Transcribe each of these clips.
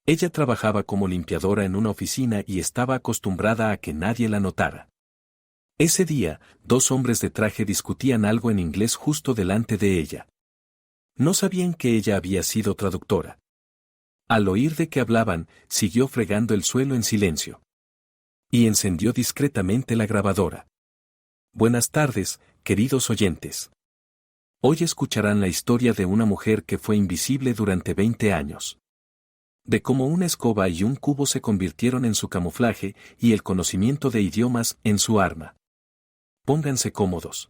Ella trabajaba como limpiadora en una oficina y estaba acostumbrada a que nadie la notara. Ese día, dos hombres de traje discutían algo en inglés justo delante de ella. No sabían que ella había sido traductora. Al oír de qué hablaban, siguió fregando el suelo en silencio. Y encendió discretamente la grabadora. Buenas tardes, queridos oyentes. Hoy escucharán la historia de una mujer que fue invisible durante 20 años. De cómo una escoba y un cubo se convirtieron en su camuflaje y el conocimiento de idiomas en su arma. Pónganse cómodos.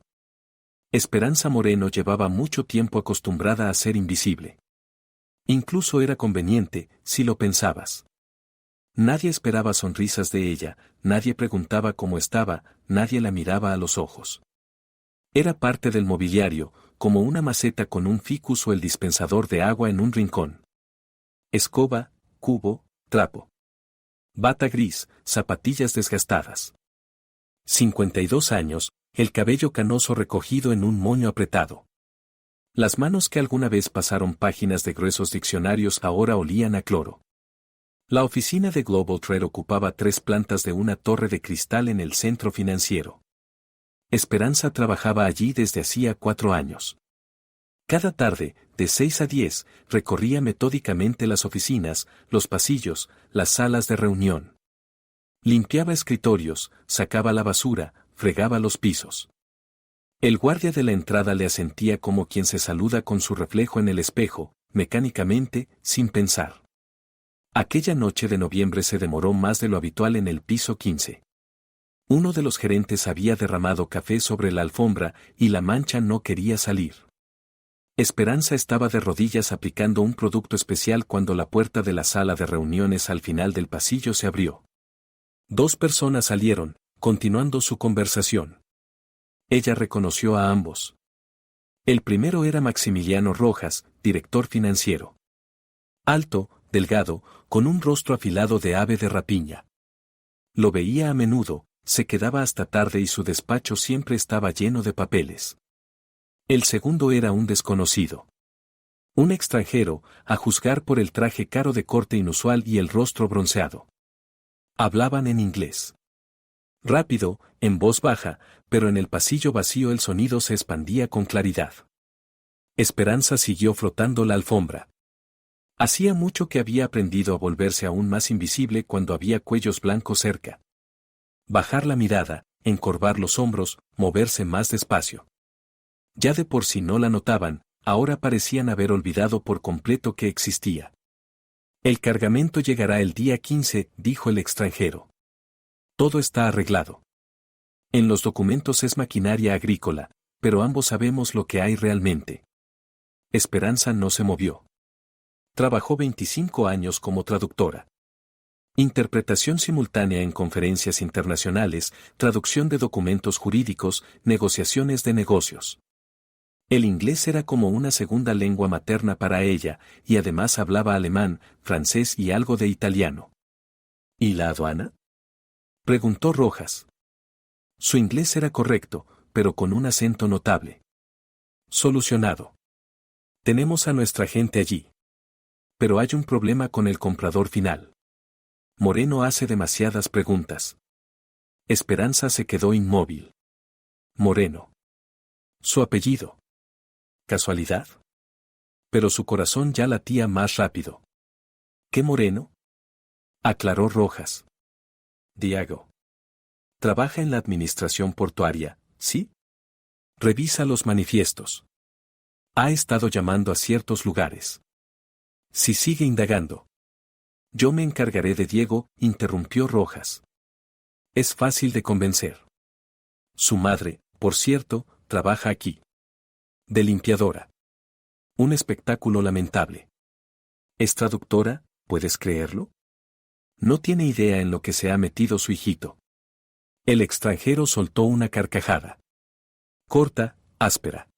Esperanza Moreno llevaba mucho tiempo acostumbrada a ser invisible. Incluso era conveniente, si lo pensabas. Nadie esperaba sonrisas de ella, nadie preguntaba cómo estaba, nadie la miraba a los ojos. Era parte del mobiliario, como una maceta con un ficus o el dispensador de agua en un rincón. Escoba, cubo, trapo. Bata gris, zapatillas desgastadas. 52 años, el cabello canoso recogido en un moño apretado. Las manos que alguna vez pasaron páginas de gruesos diccionarios ahora olían a cloro. La oficina de Global Trade ocupaba 3 plantas de una torre de cristal en el centro financiero. Esperanza trabajaba allí desde hacía 4 años. Cada tarde, de 6 a 10, recorría metódicamente las oficinas, los pasillos, las salas de reunión. Limpiaba escritorios, sacaba la basura, fregaba los pisos. El guardia de la entrada le asentía como quien se saluda con su reflejo en el espejo, mecánicamente, sin pensar. Aquella noche de noviembre se demoró más de lo habitual en el piso 15. Uno de los gerentes había derramado café sobre la alfombra y la mancha no quería salir. Esperanza estaba de rodillas aplicando un producto especial cuando la puerta de la sala de reuniones al final del pasillo se abrió. 2 personas salieron, continuando su conversación. Ella reconoció a ambos. El primero era Maximiliano Rojas, director financiero. Alto, delgado, con un rostro afilado de ave de rapiña. Lo veía a menudo, se quedaba hasta tarde y su despacho siempre estaba lleno de papeles. El segundo era un desconocido. Un extranjero, a juzgar por el traje caro de corte inusual y el rostro bronceado. Hablaban en inglés. Rápido, en voz baja, pero en el pasillo vacío el sonido se expandía con claridad. Esperanza siguió flotando la alfombra. Hacía mucho que había aprendido a volverse aún más invisible cuando había cuellos blancos cerca. Bajar la mirada, encorvar los hombros, moverse más despacio. Ya de por sí no la notaban, ahora parecían haber olvidado por completo que existía. El cargamento llegará el día 15, dijo el extranjero. Todo está arreglado. En los documentos es maquinaria agrícola, pero ambos sabemos lo que hay realmente. Esperanza no se movió. Trabajó 25 años como traductora. Interpretación simultánea en conferencias internacionales, traducción de documentos jurídicos, negociaciones de negocios. El inglés era como una segunda lengua materna para ella, y además hablaba alemán, francés y algo de italiano. ¿Y la aduana?, preguntó Rojas. Su inglés era correcto, pero con un acento notable. Solucionado. Tenemos a nuestra gente allí. Pero hay un problema con el comprador final. Moreno hace demasiadas preguntas. Esperanza se quedó inmóvil. Moreno. Su apellido. ¿Casualidad? Pero su corazón ya latía más rápido. ¿Qué Moreno?, aclaró Rojas. Diego. Trabaja en la administración portuaria, ¿sí? Revisa los manifiestos. Ha estado llamando a ciertos lugares. Si sigue indagando. Yo me encargaré de Diego, interrumpió Rojas. Es fácil de convencer. Su madre, por cierto, trabaja aquí. De limpiadora. Un espectáculo lamentable. ¿Es traductora? ¿Puedes creerlo? No tiene idea en lo que se ha metido su hijito. El extranjero soltó una carcajada. Corta, áspera.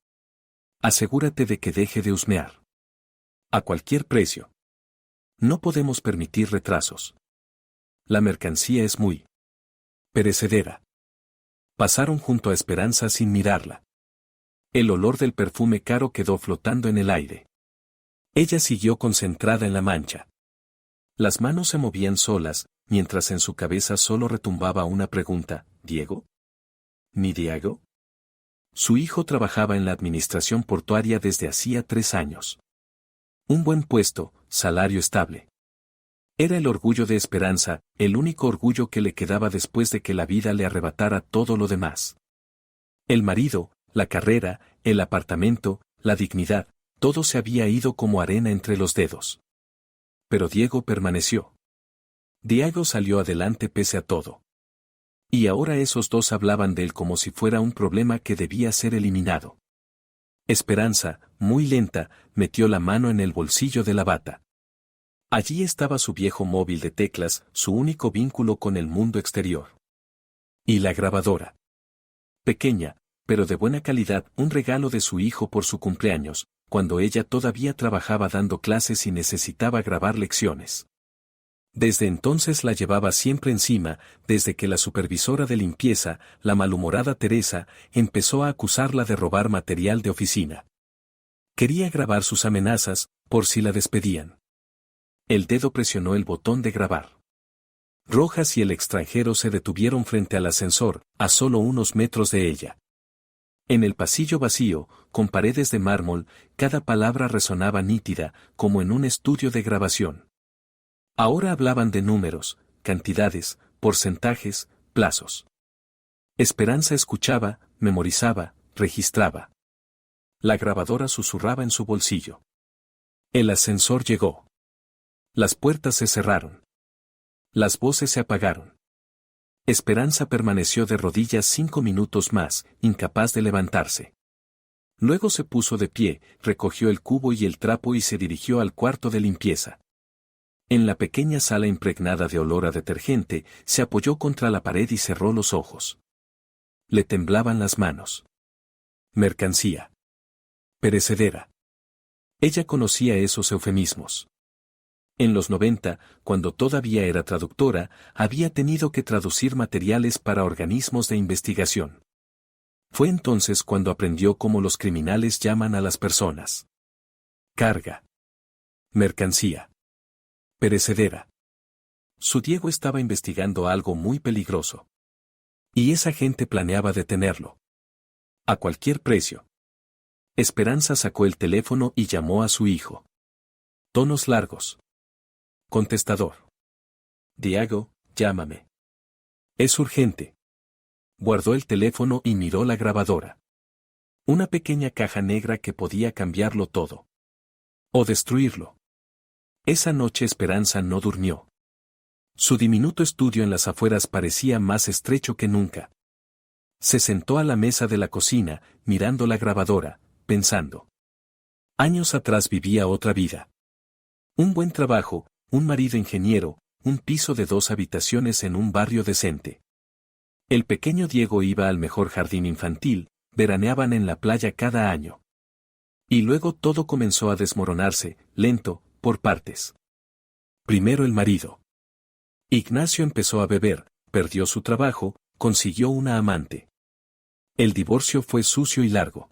Asegúrate de que deje de husmear. A cualquier precio. No podemos permitir retrasos. La mercancía es muy perecedera. Pasaron junto a Esperanza sin mirarla. El olor del perfume caro quedó flotando en el aire. Ella siguió concentrada en la mancha. Las manos se movían solas, mientras en su cabeza solo retumbaba una pregunta: ¿Diego? ¿Mi Diego? Su hijo trabajaba en la administración portuaria desde hacía 3 años. Un buen puesto, salario estable. Era el orgullo de Esperanza, el único orgullo que le quedaba después de que la vida le arrebatara todo lo demás. El marido, la carrera, el apartamento, la dignidad, todo se había ido como arena entre los dedos. Pero Diego permaneció. Diego salió adelante pese a todo. Y ahora esos dos hablaban de él como si fuera un problema que debía ser eliminado. Esperanza, muy lenta, metió la mano en el bolsillo de la bata. Allí estaba su viejo móvil de teclas, su único vínculo con el mundo exterior. Y la grabadora. Pequeña, pero de buena calidad, un regalo de su hijo por su cumpleaños, cuando ella todavía trabajaba dando clases y necesitaba grabar lecciones. Desde entonces la llevaba siempre encima, desde que la supervisora de limpieza, la malhumorada Teresa, empezó a acusarla de robar material de oficina. Quería grabar sus amenazas, por si la despedían. El dedo presionó el botón de grabar. Rojas y el extranjero se detuvieron frente al ascensor, a solo unos metros de ella. En el pasillo vacío, con paredes de mármol, cada palabra resonaba nítida, como en un estudio de grabación. Ahora hablaban de números, cantidades, porcentajes, plazos. Esperanza escuchaba, memorizaba, registraba. La grabadora susurraba en su bolsillo. El ascensor llegó. Las puertas se cerraron. Las voces se apagaron. Esperanza permaneció de rodillas 5 minutos más, incapaz de levantarse. Luego se puso de pie, recogió el cubo y el trapo y se dirigió al cuarto de limpieza. En la pequeña sala impregnada de olor a detergente, se apoyó contra la pared y cerró los ojos. Le temblaban las manos. Mercancía. Perecedera. Ella conocía esos eufemismos. En los 90, cuando todavía era traductora, había tenido que traducir materiales para organismos de investigación. Fue entonces cuando aprendió cómo los criminales llaman a las personas. Carga. Mercancía. Perecedera. Su Diego estaba investigando algo muy peligroso. Y esa gente planeaba detenerlo. A cualquier precio. Esperanza sacó el teléfono y llamó a su hijo. Tonos largos. Contestador. Diego, llámame. Es urgente. Guardó el teléfono y miró la grabadora. Una pequeña caja negra que podía cambiarlo todo. O destruirlo. Esa noche Esperanza no durmió. Su diminuto estudio en las afueras parecía más estrecho que nunca. Se sentó a la mesa de la cocina, mirando la grabadora, pensando. Años atrás vivía otra vida. Un buen trabajo, un marido ingeniero, un piso de 2 habitaciones en un barrio decente. El pequeño Diego iba al mejor jardín infantil, veraneaban en la playa cada año. Y luego todo comenzó a desmoronarse, lento, por partes. Primero el marido. Ignacio empezó a beber, perdió su trabajo, consiguió una amante. El divorcio fue sucio y largo.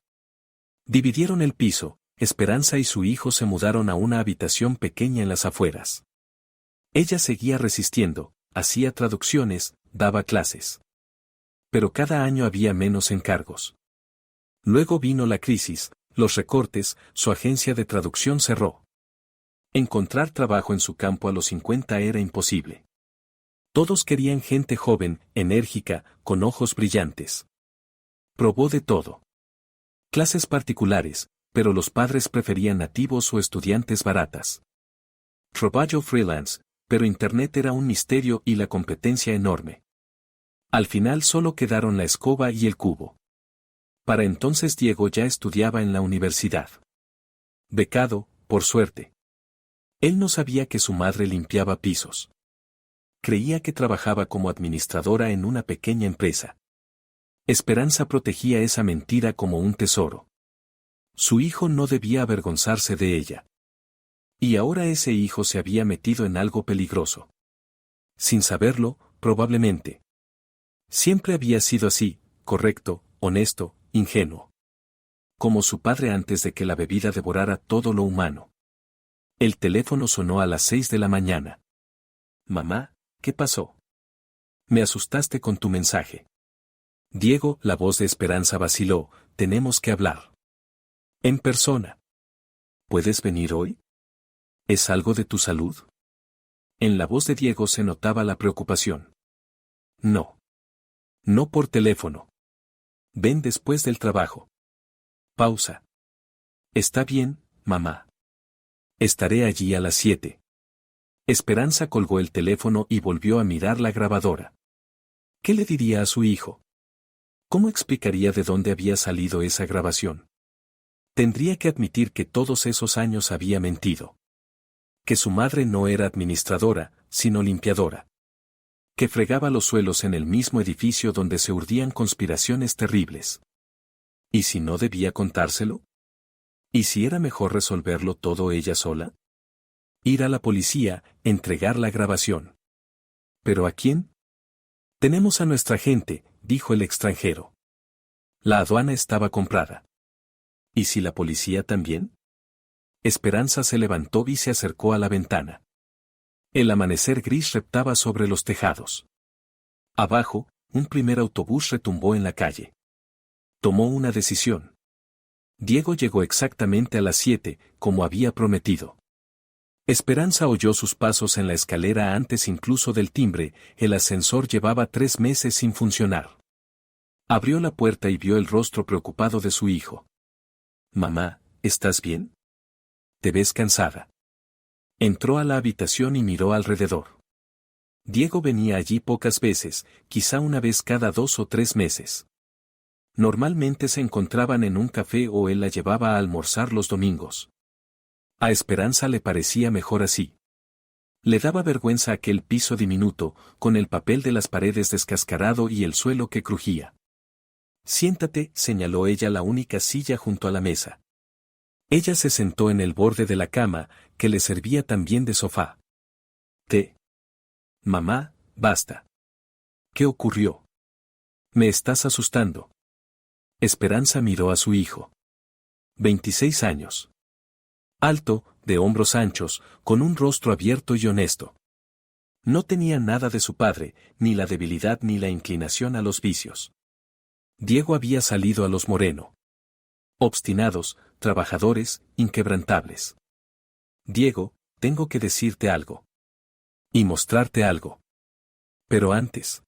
Dividieron el piso, Esperanza y su hijo se mudaron a una habitación pequeña en las afueras. Ella seguía resistiendo, hacía traducciones, daba clases. Pero cada año había menos encargos. Luego vino la crisis, los recortes, su agencia de traducción cerró. Encontrar trabajo en su campo a los 50 era imposible. Todos querían gente joven, enérgica, con ojos brillantes. Probó de todo. Clases particulares, pero los padres preferían nativos o estudiantes baratas. Trabajo freelance, pero Internet era un misterio y la competencia enorme. Al final solo quedaron la escoba y el cubo. Para entonces Diego ya estudiaba en la universidad. Becado, por suerte. Él no sabía que su madre limpiaba pisos. Creía que trabajaba como administradora en una pequeña empresa. Esperanza protegía esa mentira como un tesoro. Su hijo no debía avergonzarse de ella. Y ahora ese hijo se había metido en algo peligroso. Sin saberlo, probablemente. Siempre había sido así, correcto, honesto, ingenuo. Como su padre antes de que la bebida devorara todo lo humano. El teléfono sonó a las 6 de la mañana. Mamá, ¿qué pasó? Me asustaste con tu mensaje. Diego, la voz de Esperanza vaciló, tenemos que hablar. En persona. ¿Puedes venir hoy? ¿Es algo de tu salud? En la voz de Diego se notaba la preocupación. No. No por teléfono. Ven después del trabajo. Pausa. Está bien, mamá. Estaré allí a las 7. Esperanza colgó el teléfono y volvió a mirar la grabadora. ¿Qué le diría a su hijo? ¿Cómo explicaría de dónde había salido esa grabación? Tendría que admitir que todos esos años había mentido. Que su madre no era administradora, sino limpiadora. Que fregaba los suelos en el mismo edificio donde se urdían conspiraciones terribles. ¿Y si no debía contárselo? ¿Y si era mejor resolverlo todo ella sola? Ir a la policía, entregar la grabación. ¿Pero a quién? Tenemos a nuestra gente, dijo el extranjero. La aduana estaba comprada. ¿Y si la policía también? Esperanza se levantó y se acercó a la ventana. El amanecer gris reptaba sobre los tejados. Abajo, un primer autobús retumbó en la calle. Tomó una decisión. Diego llegó exactamente a las 7, como había prometido. Esperanza oyó sus pasos en la escalera antes incluso del timbre, el ascensor llevaba 3 meses sin funcionar. Abrió la puerta y vio el rostro preocupado de su hijo. Mamá, ¿estás bien? ¿Te ves cansada? Entró a la habitación y miró alrededor. Diego venía allí pocas veces, quizá una vez cada 2 o 3 meses. Normalmente se encontraban en un café o él la llevaba a almorzar los domingos. A Esperanza le parecía mejor así. Le daba vergüenza aquel piso diminuto, con el papel de las paredes descascarado y el suelo que crujía. Siéntate, señaló ella la única silla junto a la mesa. Ella se sentó en el borde de la cama, que le servía también de sofá. Mamá, basta. ¿Qué ocurrió? Me estás asustando. Esperanza miró a su hijo. 26 años. Alto, de hombros anchos, con un rostro abierto y honesto. No tenía nada de su padre, ni la debilidad ni la inclinación a los vicios. Diego había salido a los Moreno. Obstinados, trabajadores, inquebrantables. Diego, tengo que decirte algo. Y mostrarte algo. Pero antes.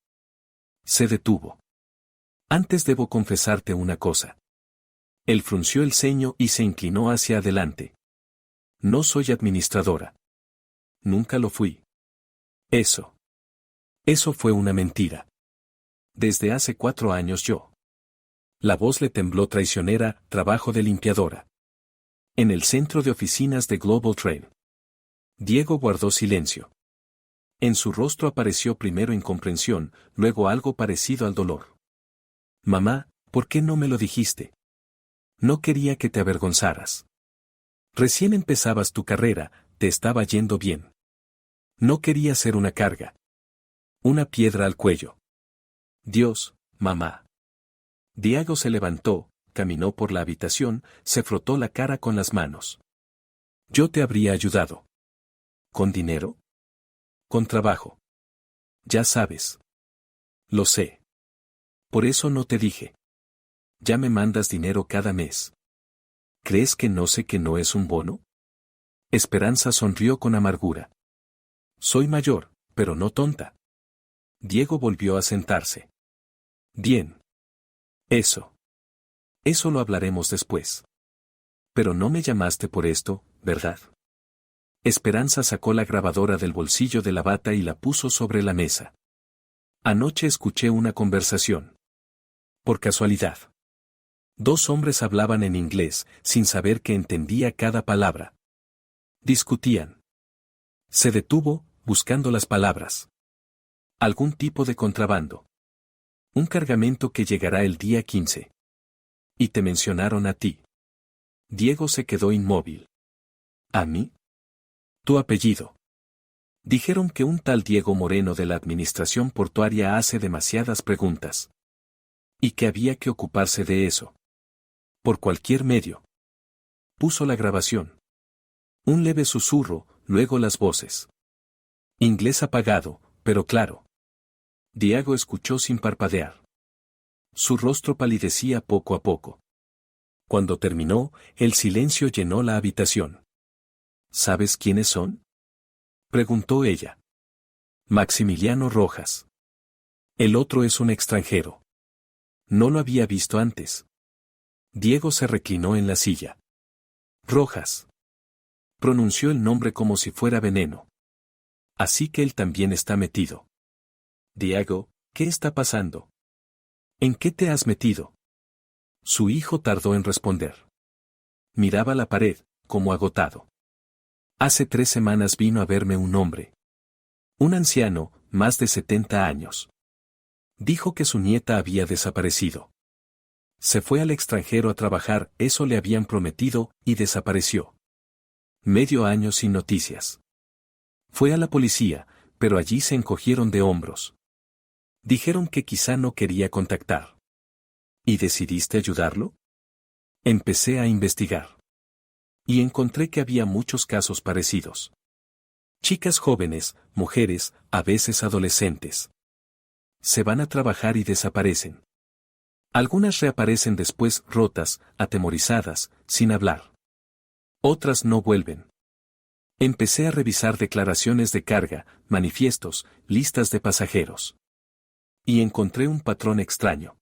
Se detuvo. Antes debo confesarte una cosa. Él frunció el ceño y se inclinó hacia adelante. No soy administradora. Nunca lo fui. Eso fue una mentira. Desde hace 4 años yo. La voz le tembló traicionera, trabajo de limpiadora. En el centro de oficinas de Global Train. Diego guardó silencio. En su rostro apareció primero incomprensión, luego algo parecido al dolor. Mamá, ¿por qué no me lo dijiste? No quería que te avergonzaras. Recién empezabas tu carrera, te estaba yendo bien. No quería ser una carga. Una piedra al cuello. Dios, mamá. Diego se levantó, caminó por la habitación, se frotó la cara con las manos. Yo te habría ayudado. ¿Con dinero? Con trabajo. Ya sabes. Lo sé. Por eso no te dije. Ya me mandas dinero cada mes. ¿Crees que no sé que no es un bono? Esperanza sonrió con amargura. Soy mayor, pero no tonta. Diego volvió a sentarse. Bien. Eso lo hablaremos después. Pero no me llamaste por esto, ¿verdad? Esperanza sacó la grabadora del bolsillo de la bata y la puso sobre la mesa. Anoche escuché una conversación. Por casualidad. 2 hombres hablaban en inglés, sin saber que entendía cada palabra. Discutían. Se detuvo, buscando las palabras. Algún tipo de contrabando. Un cargamento que llegará el día 15. Y te mencionaron a ti. Diego se quedó inmóvil. ¿A mí? Tu apellido. Dijeron que un tal Diego Moreno de la administración portuaria hace demasiadas preguntas. Y que había que ocuparse de eso. Por cualquier medio. Puso la grabación. Un leve susurro, luego las voces. Inglés apagado, pero claro. Diego escuchó sin parpadear. Su rostro palidecía poco a poco. Cuando terminó, el silencio llenó la habitación. ¿Sabes quiénes son?, preguntó ella. Maximiliano Rojas. El otro es un extranjero. No lo había visto antes. Diego se reclinó en la silla. Rojas. Pronunció el nombre como si fuera veneno. Así que él también está metido. Diego, ¿qué está pasando? ¿En qué te has metido? Su hijo tardó en responder. Miraba la pared, como agotado. Hace 3 semanas vino a verme un hombre. Un anciano, más de 70 años. Dijo que su nieta había desaparecido. Se fue al extranjero a trabajar, eso le habían prometido, y desapareció. Medio año sin noticias. Fue a la policía, pero allí se encogieron de hombros. Dijeron que quizá no quería contactar. ¿Y decidiste ayudarlo? Empecé a investigar. Y encontré que había muchos casos parecidos. Chicas jóvenes, mujeres, a veces adolescentes. Se van a trabajar y desaparecen. Algunas reaparecen después rotas, atemorizadas, sin hablar. Otras no vuelven. Empecé a revisar declaraciones de carga, manifiestos, listas de pasajeros. Y encontré un patrón extraño.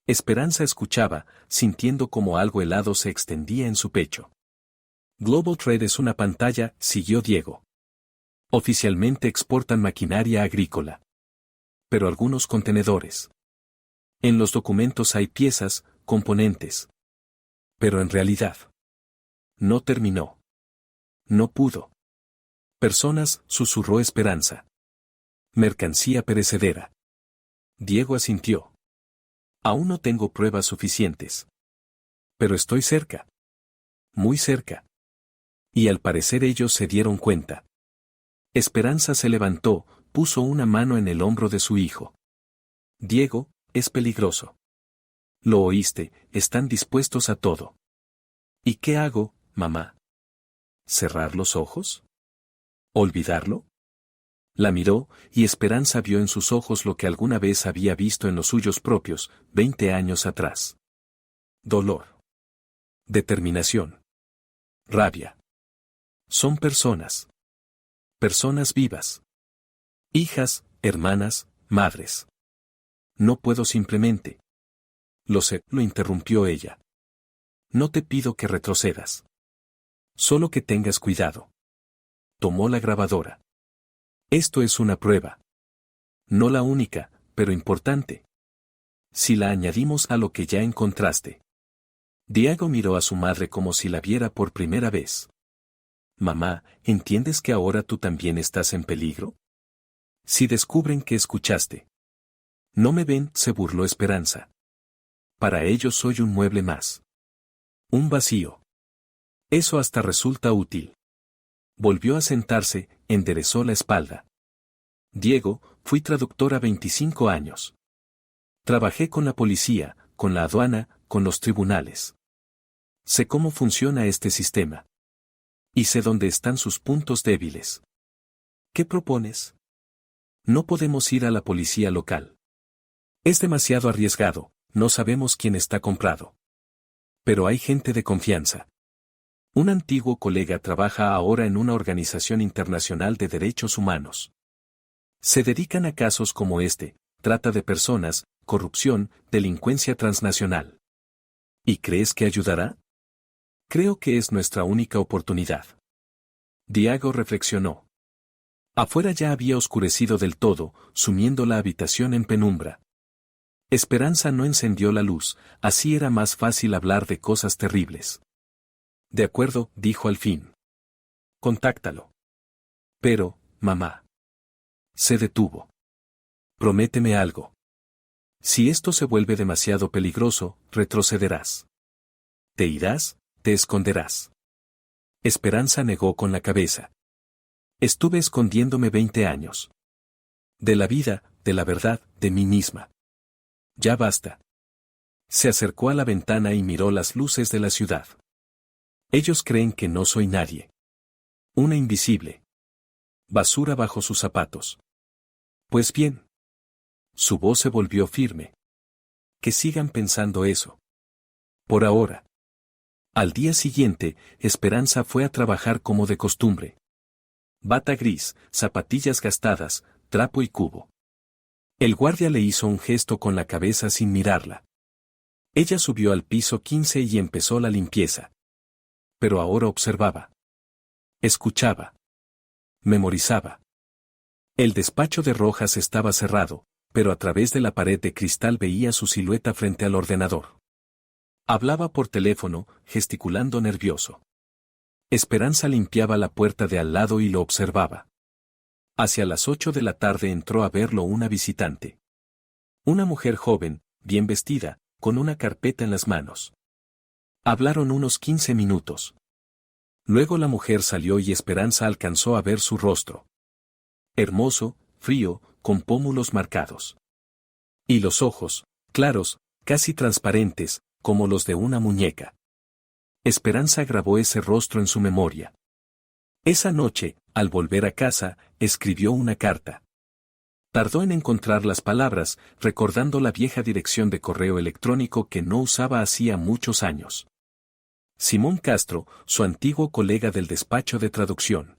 Esperanza escuchaba, sintiendo como algo helado se extendía en su pecho. Global Trade es una pantalla, siguió Diego. Oficialmente exportan maquinaria agrícola. Pero algunos contenedores. En los documentos hay piezas, componentes. Pero en realidad. No terminó. No pudo. Personas, susurró Esperanza. Mercancía perecedera. Diego asintió. Aún no tengo pruebas suficientes. Pero estoy cerca. Muy cerca. Y al parecer ellos se dieron cuenta. Esperanza se levantó, puso una mano en el hombro de su hijo. Diego, es peligroso. Lo oíste, están dispuestos a todo. ¿Y qué hago, mamá? ¿Cerrar los ojos? ¿Olvidarlo? La miró, y Esperanza vio en sus ojos lo que alguna vez había visto en los suyos propios, 20 años atrás. Dolor. Determinación. Rabia. Son personas. Personas vivas. Hijas, hermanas, madres. No puedo simplemente. Lo sé, lo interrumpió ella. No te pido que retrocedas. Solo que tengas cuidado. Tomó la grabadora. Esto es una prueba. No la única, pero importante. Si la añadimos a lo que ya encontraste. Diego miró a su madre como si la viera por primera vez. Mamá, ¿entiendes que ahora tú también estás en peligro? Si descubren que escuchaste. No me ven, se burló Esperanza. Para ellos soy un mueble más. Un vacío. Eso hasta resulta útil. Volvió a sentarse, enderezó la espalda. Diego, fui traductora 25 años. Trabajé con la policía, con la aduana, con los tribunales. Sé cómo funciona este sistema. Y sé dónde están sus puntos débiles. ¿Qué propones? No podemos ir a la policía local. Es demasiado arriesgado, no sabemos quién está comprado. Pero hay gente de confianza. Un antiguo colega trabaja ahora en una organización internacional de derechos humanos. Se dedican a casos como este, trata de personas, corrupción, delincuencia transnacional. ¿Y crees que ayudará? Creo que es nuestra única oportunidad. Diego reflexionó. Afuera ya había oscurecido del todo, sumiendo la habitación en penumbra. Esperanza no encendió la luz, así era más fácil hablar de cosas terribles. De acuerdo, dijo al fin. Contáctalo. Pero, mamá. Se detuvo. Prométeme algo. Si esto se vuelve demasiado peligroso, retrocederás. ¿Te irás? ¿Te esconderás? Esperanza negó con la cabeza. Estuve escondiéndome 20 años. De la vida, de la verdad, de mí misma. Ya basta. Se acercó a la ventana y miró las luces de la ciudad. Ellos creen que no soy nadie. Una invisible. Basura bajo sus zapatos. Pues bien. Su voz se volvió firme. Que sigan pensando eso. Por ahora. Al día siguiente, Esperanza fue a trabajar como de costumbre. Bata gris, zapatillas gastadas, trapo y cubo. El guardia le hizo un gesto con la cabeza sin mirarla. Ella subió al piso 15 y empezó la limpieza. Pero ahora observaba. Escuchaba. Memorizaba. El despacho de Rojas estaba cerrado, pero a través de la pared de cristal veía su silueta frente al ordenador. Hablaba por teléfono, gesticulando nervioso. Esperanza limpiaba la puerta de al lado y lo observaba. Hacia las 8 de la tarde entró a verlo una visitante. Una mujer joven, bien vestida, con una carpeta en las manos. Hablaron unos 15 minutos. Luego la mujer salió y Esperanza alcanzó a ver su rostro. Hermoso, frío, con pómulos marcados. Y los ojos, claros, casi transparentes, como los de una muñeca. Esperanza grabó ese rostro en su memoria. Esa noche, al volver a casa, escribió una carta. Tardó en encontrar las palabras, recordando la vieja dirección de correo electrónico que no usaba hacía muchos años. Simón Castro, su antiguo colega del despacho de traducción.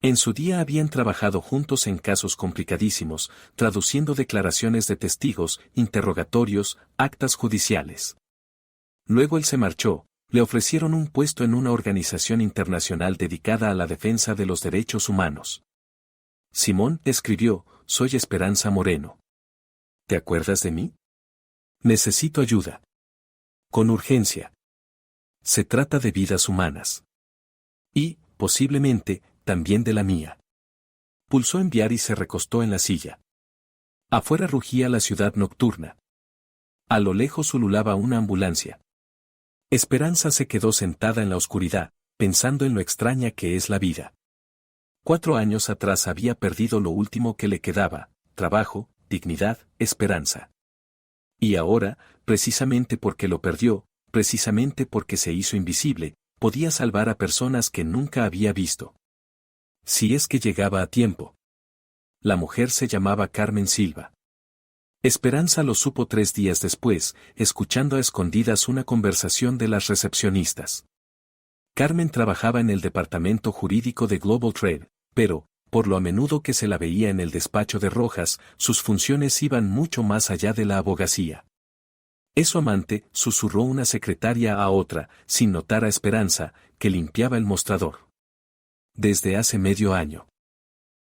En su día habían trabajado juntos en casos complicadísimos, traduciendo declaraciones de testigos, interrogatorios, actas judiciales. Luego él se marchó, le ofrecieron un puesto en una organización internacional dedicada a la defensa de los derechos humanos. Simón escribió, soy Esperanza Moreno. ¿Te acuerdas de mí? Necesito ayuda. Con urgencia. Se trata de vidas humanas. Y, posiblemente, también de la mía. Pulsó enviar y se recostó en la silla. Afuera rugía la ciudad nocturna. A lo lejos ululaba una ambulancia. Esperanza se quedó sentada en la oscuridad, pensando en lo extraña que es la vida. 4 años atrás había perdido lo último que le quedaba, trabajo, dignidad, esperanza. Y ahora, precisamente porque lo perdió, precisamente porque se hizo invisible, podía salvar a personas que nunca había visto. Si es que llegaba a tiempo. La mujer se llamaba Carmen Silva. Esperanza lo supo 3 días después, escuchando a escondidas una conversación de las recepcionistas. Carmen trabajaba en el departamento jurídico de Global Trade, pero, por lo a menudo que se la veía en el despacho de Rojas, sus funciones iban mucho más allá de la abogacía. Es su amante, susurró una secretaria a otra, sin notar a Esperanza, que limpiaba el mostrador. Desde hace medio año.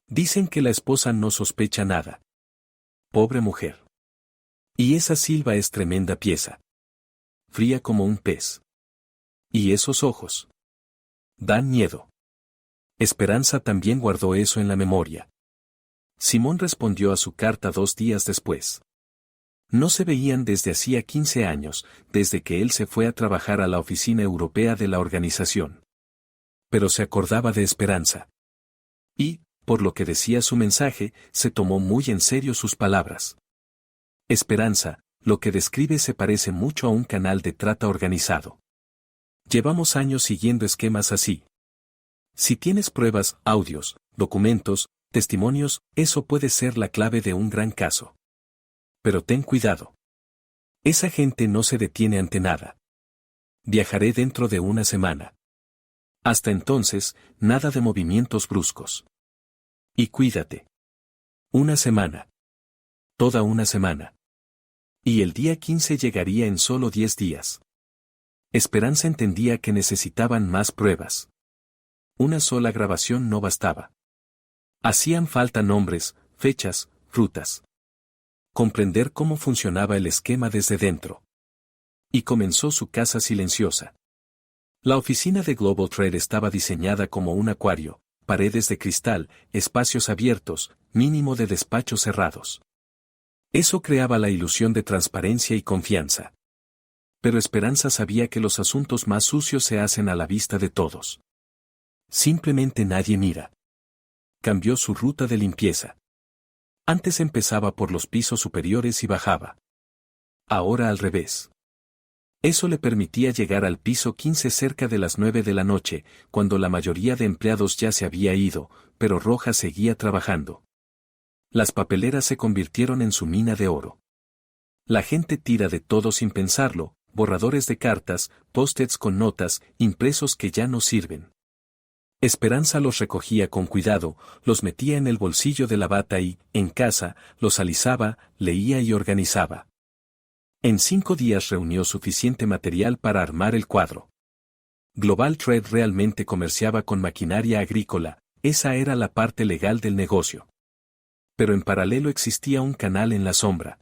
Dicen que la esposa no sospecha nada. Pobre mujer. Y esa Silva es tremenda pieza. Fría como un pez. Y esos ojos. Dan miedo. Esperanza también guardó eso en la memoria. Simón respondió a su carta 2 días después. No se veían desde hacía 15 años, desde que él se fue a trabajar a la oficina europea de la organización. Pero se acordaba de Esperanza. Y, por lo que decía su mensaje, se tomó muy en serio sus palabras. Esperanza, lo que describe se parece mucho a un canal de trata organizado. Llevamos años siguiendo esquemas así. Si tienes pruebas, audios, documentos, testimonios, eso puede ser la clave de un gran caso. Pero ten cuidado. Esa gente no se detiene ante nada. Viajaré dentro de una semana. Hasta entonces, nada de movimientos bruscos. Y cuídate. Una semana. Toda una semana. Y el día 15 llegaría en solo 10 días. Esperanza entendía que necesitaban más pruebas. Una sola grabación no bastaba. Hacían falta nombres, fechas, rutas. Comprender cómo funcionaba el esquema desde dentro. Y comenzó su casa silenciosa. La oficina de Global Trade estaba diseñada como un acuario, paredes de cristal, espacios abiertos, mínimo de despachos cerrados. Eso creaba la ilusión de transparencia y confianza. Pero Esperanza sabía que los asuntos más sucios se hacen a la vista de todos. Simplemente nadie mira. Cambió su ruta de limpieza. Antes empezaba por los pisos superiores y bajaba. Ahora al revés. Eso le permitía llegar al piso 15 cerca de las 9 de la noche, cuando la mayoría de empleados ya se había ido, pero Rojas seguía trabajando. Las papeleras se convirtieron en su mina de oro. La gente tira de todo sin pensarlo, borradores de cartas, post-its con notas, impresos que ya no sirven. Esperanza los recogía con cuidado, los metía en el bolsillo de la bata y, en casa, los alisaba, leía y organizaba. En 5 días reunió suficiente material para armar el cuadro. Global Trade realmente comerciaba con maquinaria agrícola, esa era la parte legal del negocio. Pero en paralelo existía un canal en la sombra.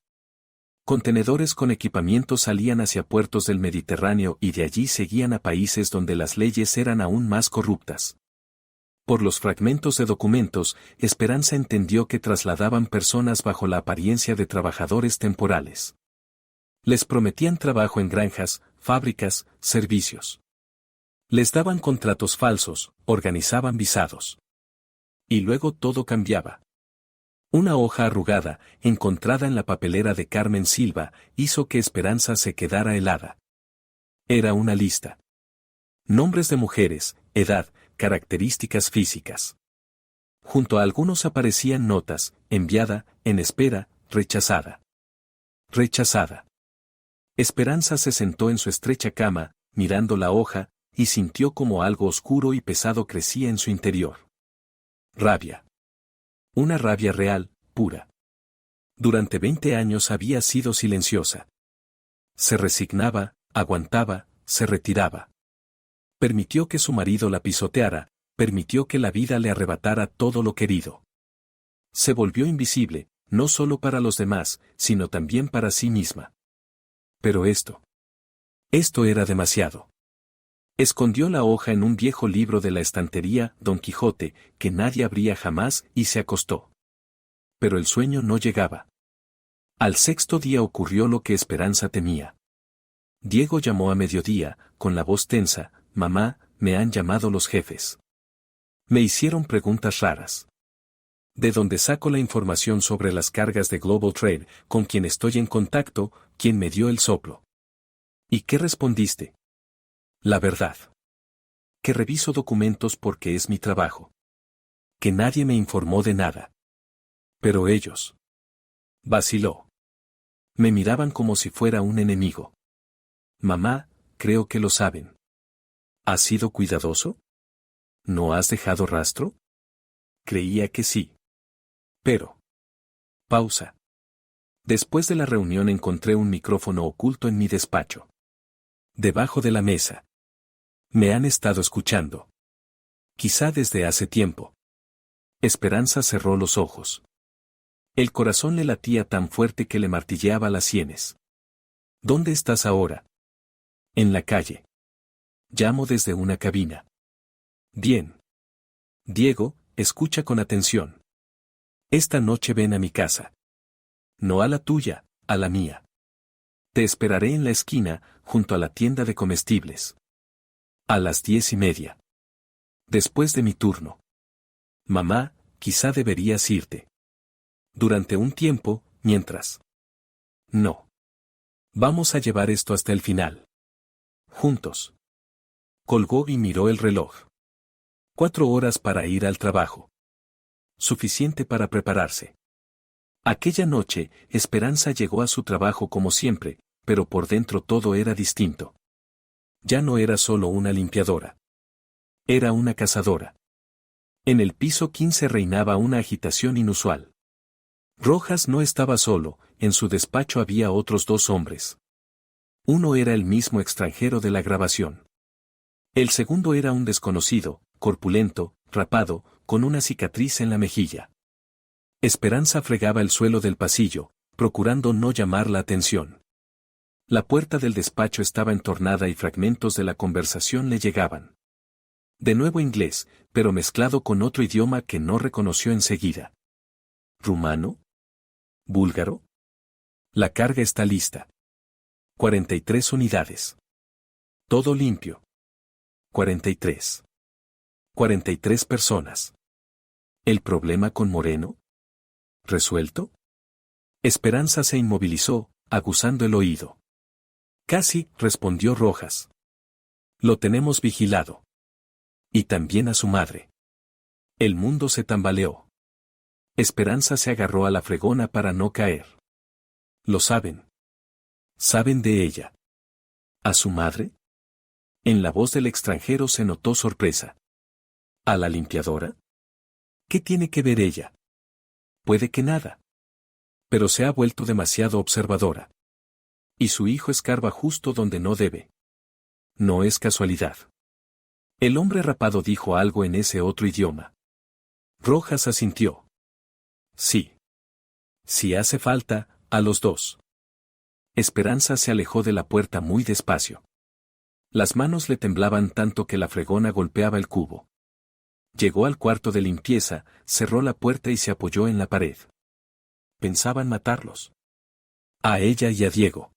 Contenedores con equipamiento salían hacia puertos del Mediterráneo y de allí seguían a países donde las leyes eran aún más corruptas. Por los fragmentos de documentos, Esperanza entendió que trasladaban personas bajo la apariencia de trabajadores temporales. Les prometían trabajo en granjas, fábricas, servicios. Les daban contratos falsos, organizaban visados. Y luego todo cambiaba. Una hoja arrugada, encontrada en la papelera de Carmen Silva, hizo que Esperanza se quedara helada. Era una lista. Nombres de mujeres, edad, características físicas. Junto a algunos aparecían notas, enviada, en espera, rechazada. Rechazada. Esperanza se sentó en su estrecha cama, mirando la hoja, y sintió como algo oscuro y pesado crecía en su interior. Rabia. Una rabia real, pura. Durante 20 años había sido silenciosa. Se resignaba, aguantaba, se retiraba. Permitió que su marido la pisoteara, permitió que la vida le arrebatara todo lo querido. Se volvió invisible, no solo para los demás, sino también para sí misma. Pero esto era demasiado. Escondió la hoja en un viejo libro de la estantería, Don Quijote, que nadie abría jamás, y se acostó. Pero el sueño no llegaba. Al 6.º día ocurrió lo que Esperanza temía. Diego llamó a mediodía, con la voz tensa: «Mamá, me han llamado los jefes. Me hicieron preguntas raras. ¿De dónde saco la información sobre las cargas de Global Trade, con quien estoy en contacto, quien me dio el soplo? ¿Y qué respondiste?» «La verdad. Que reviso documentos porque es mi trabajo. Que nadie me informó de nada. Pero ellos». Vaciló. Me miraban como si fuera un enemigo. «Mamá, creo que lo saben». ¿Has sido cuidadoso? ¿No has dejado rastro? Creía que sí. Pero. Pausa. Después de la reunión encontré un micrófono oculto en mi despacho. Debajo de la mesa. Me han estado escuchando. Quizá desde hace tiempo. Esperanza cerró los ojos. El corazón le latía tan fuerte que le martilleaba las sienes. ¿Dónde estás ahora? En la calle. Llamo desde una cabina. Bien. Diego, escucha con atención. Esta noche ven a mi casa. No a la tuya, a la mía. Te esperaré en la esquina, junto a la tienda de comestibles. A las 10:30. Después de mi turno. Mamá, quizá deberías irte. Durante un tiempo, mientras. No. Vamos a llevar esto hasta el final. Juntos. Colgó y miró el reloj. 4 horas para ir al trabajo. Suficiente para prepararse. Aquella noche, Esperanza llegó a su trabajo como siempre, pero por dentro todo era distinto. Ya no era solo una limpiadora. Era una cazadora. En el piso 15 reinaba una agitación inusual. Rojas no estaba solo, en su despacho había otros 2 hombres. Uno era el mismo extranjero de la grabación. El segundo era un desconocido, corpulento, rapado, con una cicatriz en la mejilla. Esperanza fregaba el suelo del pasillo, procurando no llamar la atención. La puerta del despacho estaba entornada y fragmentos de la conversación le llegaban. De nuevo inglés, pero mezclado con otro idioma que no reconoció enseguida. ¿Rumano? ¿Búlgaro? La carga está lista. 43 unidades. Todo limpio. 43. 43 personas. ¿El problema con Moreno? ¿Resuelto? Esperanza se inmovilizó, aguzando el oído. Casi, respondió Rojas. Lo tenemos vigilado. Y también a su madre. El mundo se tambaleó. Esperanza se agarró a la fregona para no caer. ¿Lo saben? ¿Saben de ella? ¿A su madre? En la voz del extranjero se notó sorpresa. ¿A la limpiadora? ¿Qué tiene que ver ella? Puede que nada. Pero se ha vuelto demasiado observadora. Y su hijo escarba justo donde no debe. No es casualidad. El hombre rapado dijo algo en ese otro idioma. Rojas asintió. Sí. Si hace falta, a los dos. Esperanza se alejó de la puerta muy despacio. Las manos le temblaban tanto que la fregona golpeaba el cubo. Llegó al cuarto de limpieza, cerró la puerta y se apoyó en la pared. Pensaban matarlos. A ella y a Diego.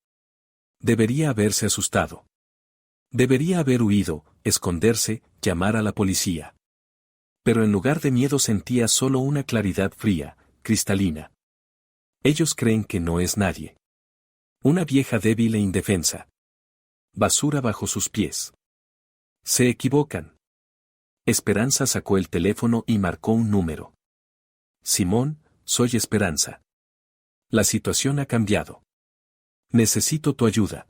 Debería haberse asustado. Debería haber huido, esconderse, llamar a la policía. Pero en lugar de miedo sentía solo una claridad fría, cristalina. Ellos creen que no es nadie. Una vieja débil e indefensa. Basura bajo sus pies. Se equivocan. Esperanza sacó el teléfono y marcó un número. Simón, soy Esperanza. La situación ha cambiado. Necesito tu ayuda.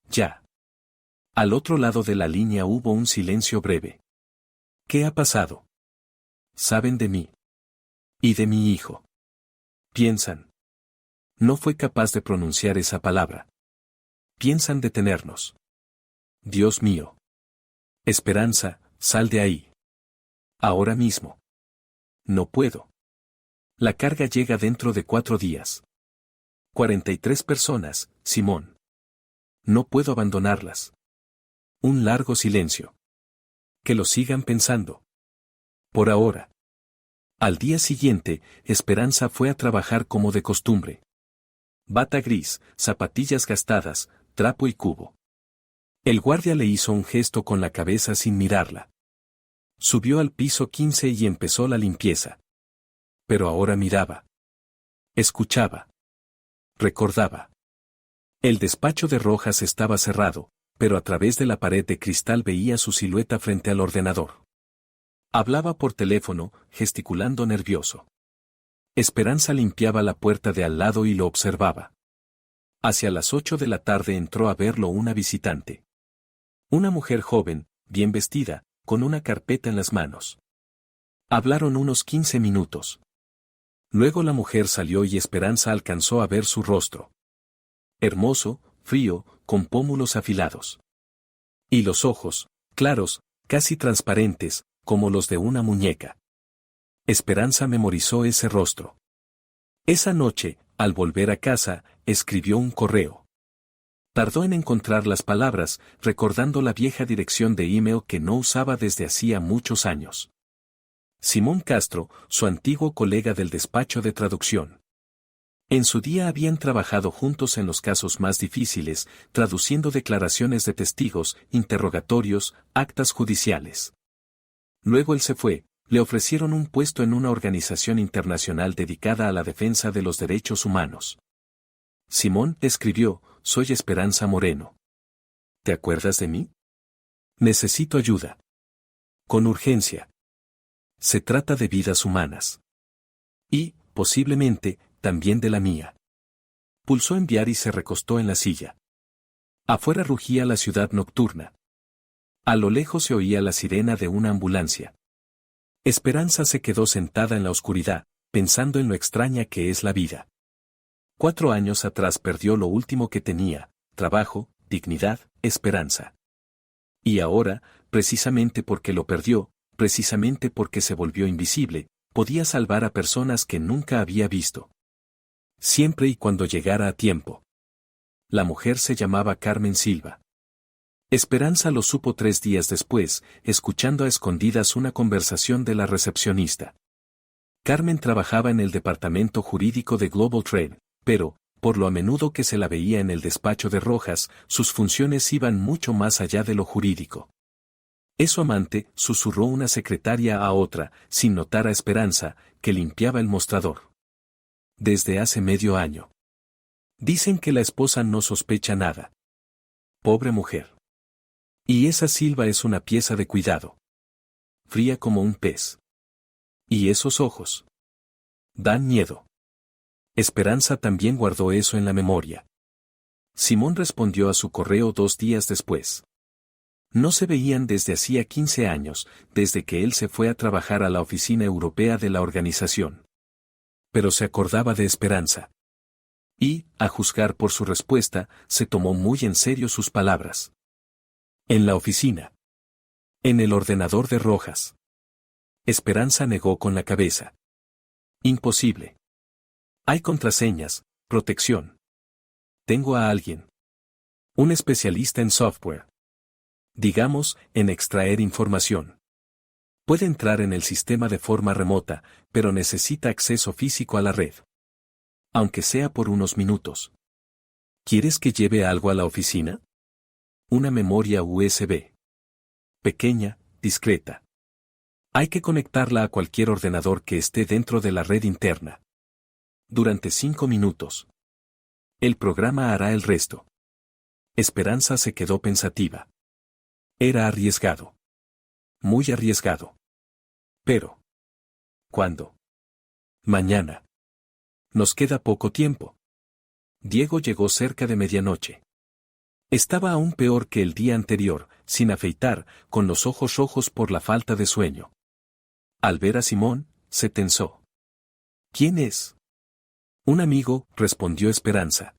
Ya. Al otro lado de la línea hubo un silencio breve. ¿Qué ha pasado? Saben de mí. Y de mi hijo. Piensan. No fue capaz de pronunciar esa palabra. Piensan detenernos. Dios mío. Esperanza, sal de ahí. Ahora mismo. No puedo. La carga llega dentro de 4 días. 43 personas, Simón. No puedo abandonarlas. Un largo silencio. Que lo sigan pensando. Por ahora. Al día siguiente, Esperanza fue a trabajar como de costumbre. Bata gris, zapatillas gastadas, trapo y cubo. El guardia le hizo un gesto con la cabeza sin mirarla. Subió al piso 15 y empezó la limpieza. Pero ahora miraba. Escuchaba. Recordaba. El despacho de Rojas estaba cerrado, pero a través de la pared de cristal veía su silueta frente al ordenador. Hablaba por teléfono, gesticulando nervioso. Esperanza limpiaba la puerta de al lado y lo observaba. Hacia las 8 de la tarde entró a verlo una visitante. Una mujer joven, bien vestida, con una carpeta en las manos. Hablaron unos 15 minutos. Luego la mujer salió y Esperanza alcanzó a ver su rostro. Hermoso, frío, con pómulos afilados. Y los ojos, claros, casi transparentes, como los de una muñeca. Esperanza memorizó ese rostro. Esa noche, al volver a casa, escribió un correo. Tardó en encontrar las palabras, recordando la vieja dirección de email que no usaba desde hacía muchos años. Simón Castro, su antiguo colega del despacho de traducción. En su día habían trabajado juntos en los casos más difíciles, traduciendo declaraciones de testigos, interrogatorios, actas judiciales. Luego él se fue, le ofrecieron un puesto en una organización internacional dedicada a la defensa de los derechos humanos. Simón escribió, soy Esperanza Moreno. ¿Te acuerdas de mí? Necesito ayuda. Con urgencia. Se trata de vidas humanas. Y, posiblemente, también de la mía. Pulsó enviar y se recostó en la silla. Afuera rugía la ciudad nocturna. A lo lejos se oía la sirena de una ambulancia. Esperanza se quedó sentada en la oscuridad, pensando en lo extraña que es la vida. 4 años atrás perdió lo último que tenía, trabajo, dignidad, esperanza. Y ahora, precisamente porque lo perdió, precisamente porque se volvió invisible, podía salvar a personas que nunca había visto. Siempre y cuando llegara a tiempo. La mujer se llamaba Carmen Silva. Esperanza lo supo 3 días después, escuchando a escondidas una conversación de la recepcionista. Carmen trabajaba en el departamento jurídico de Global Trade, pero, por lo a menudo que se la veía en el despacho de Rojas, sus funciones iban mucho más allá de lo jurídico. Es su amante, susurró una secretaria a otra, sin notar a Esperanza, que limpiaba el mostrador. Desde hace medio año. Dicen que la esposa no sospecha nada. Pobre mujer. Y esa Silva es una pieza de cuidado. Fría como un pez. Y esos ojos. Dan miedo. Esperanza también guardó eso en la memoria. Simón respondió a su correo 2 días después. No se veían desde hacía 15 años, desde que él se fue a trabajar a la oficina europea de la organización. Pero se acordaba de Esperanza. Y, a juzgar por su respuesta, se tomó muy en serio sus palabras. En la oficina. En el ordenador de Rojas. Esperanza negó con la cabeza. Imposible. Hay contraseñas, protección. Tengo a alguien. Un especialista en software. Digamos, en extraer información. Puede entrar en el sistema de forma remota, pero necesita acceso físico a la red. Aunque sea por unos minutos. ¿Quieres que lleve algo a la oficina? Una memoria USB. Pequeña, discreta. Hay que conectarla a cualquier ordenador que esté dentro de la red interna. Durante 5 minutos. El programa hará el resto. Esperanza se quedó pensativa. Era arriesgado. Muy arriesgado. Pero. ¿Cuándo? Mañana. Nos queda poco tiempo. Diego llegó cerca de medianoche. Estaba aún peor que el día anterior, sin afeitar, con los ojos rojos por la falta de sueño. Al ver a Simón, se tensó. ¿Quién es? Un amigo, respondió Esperanza.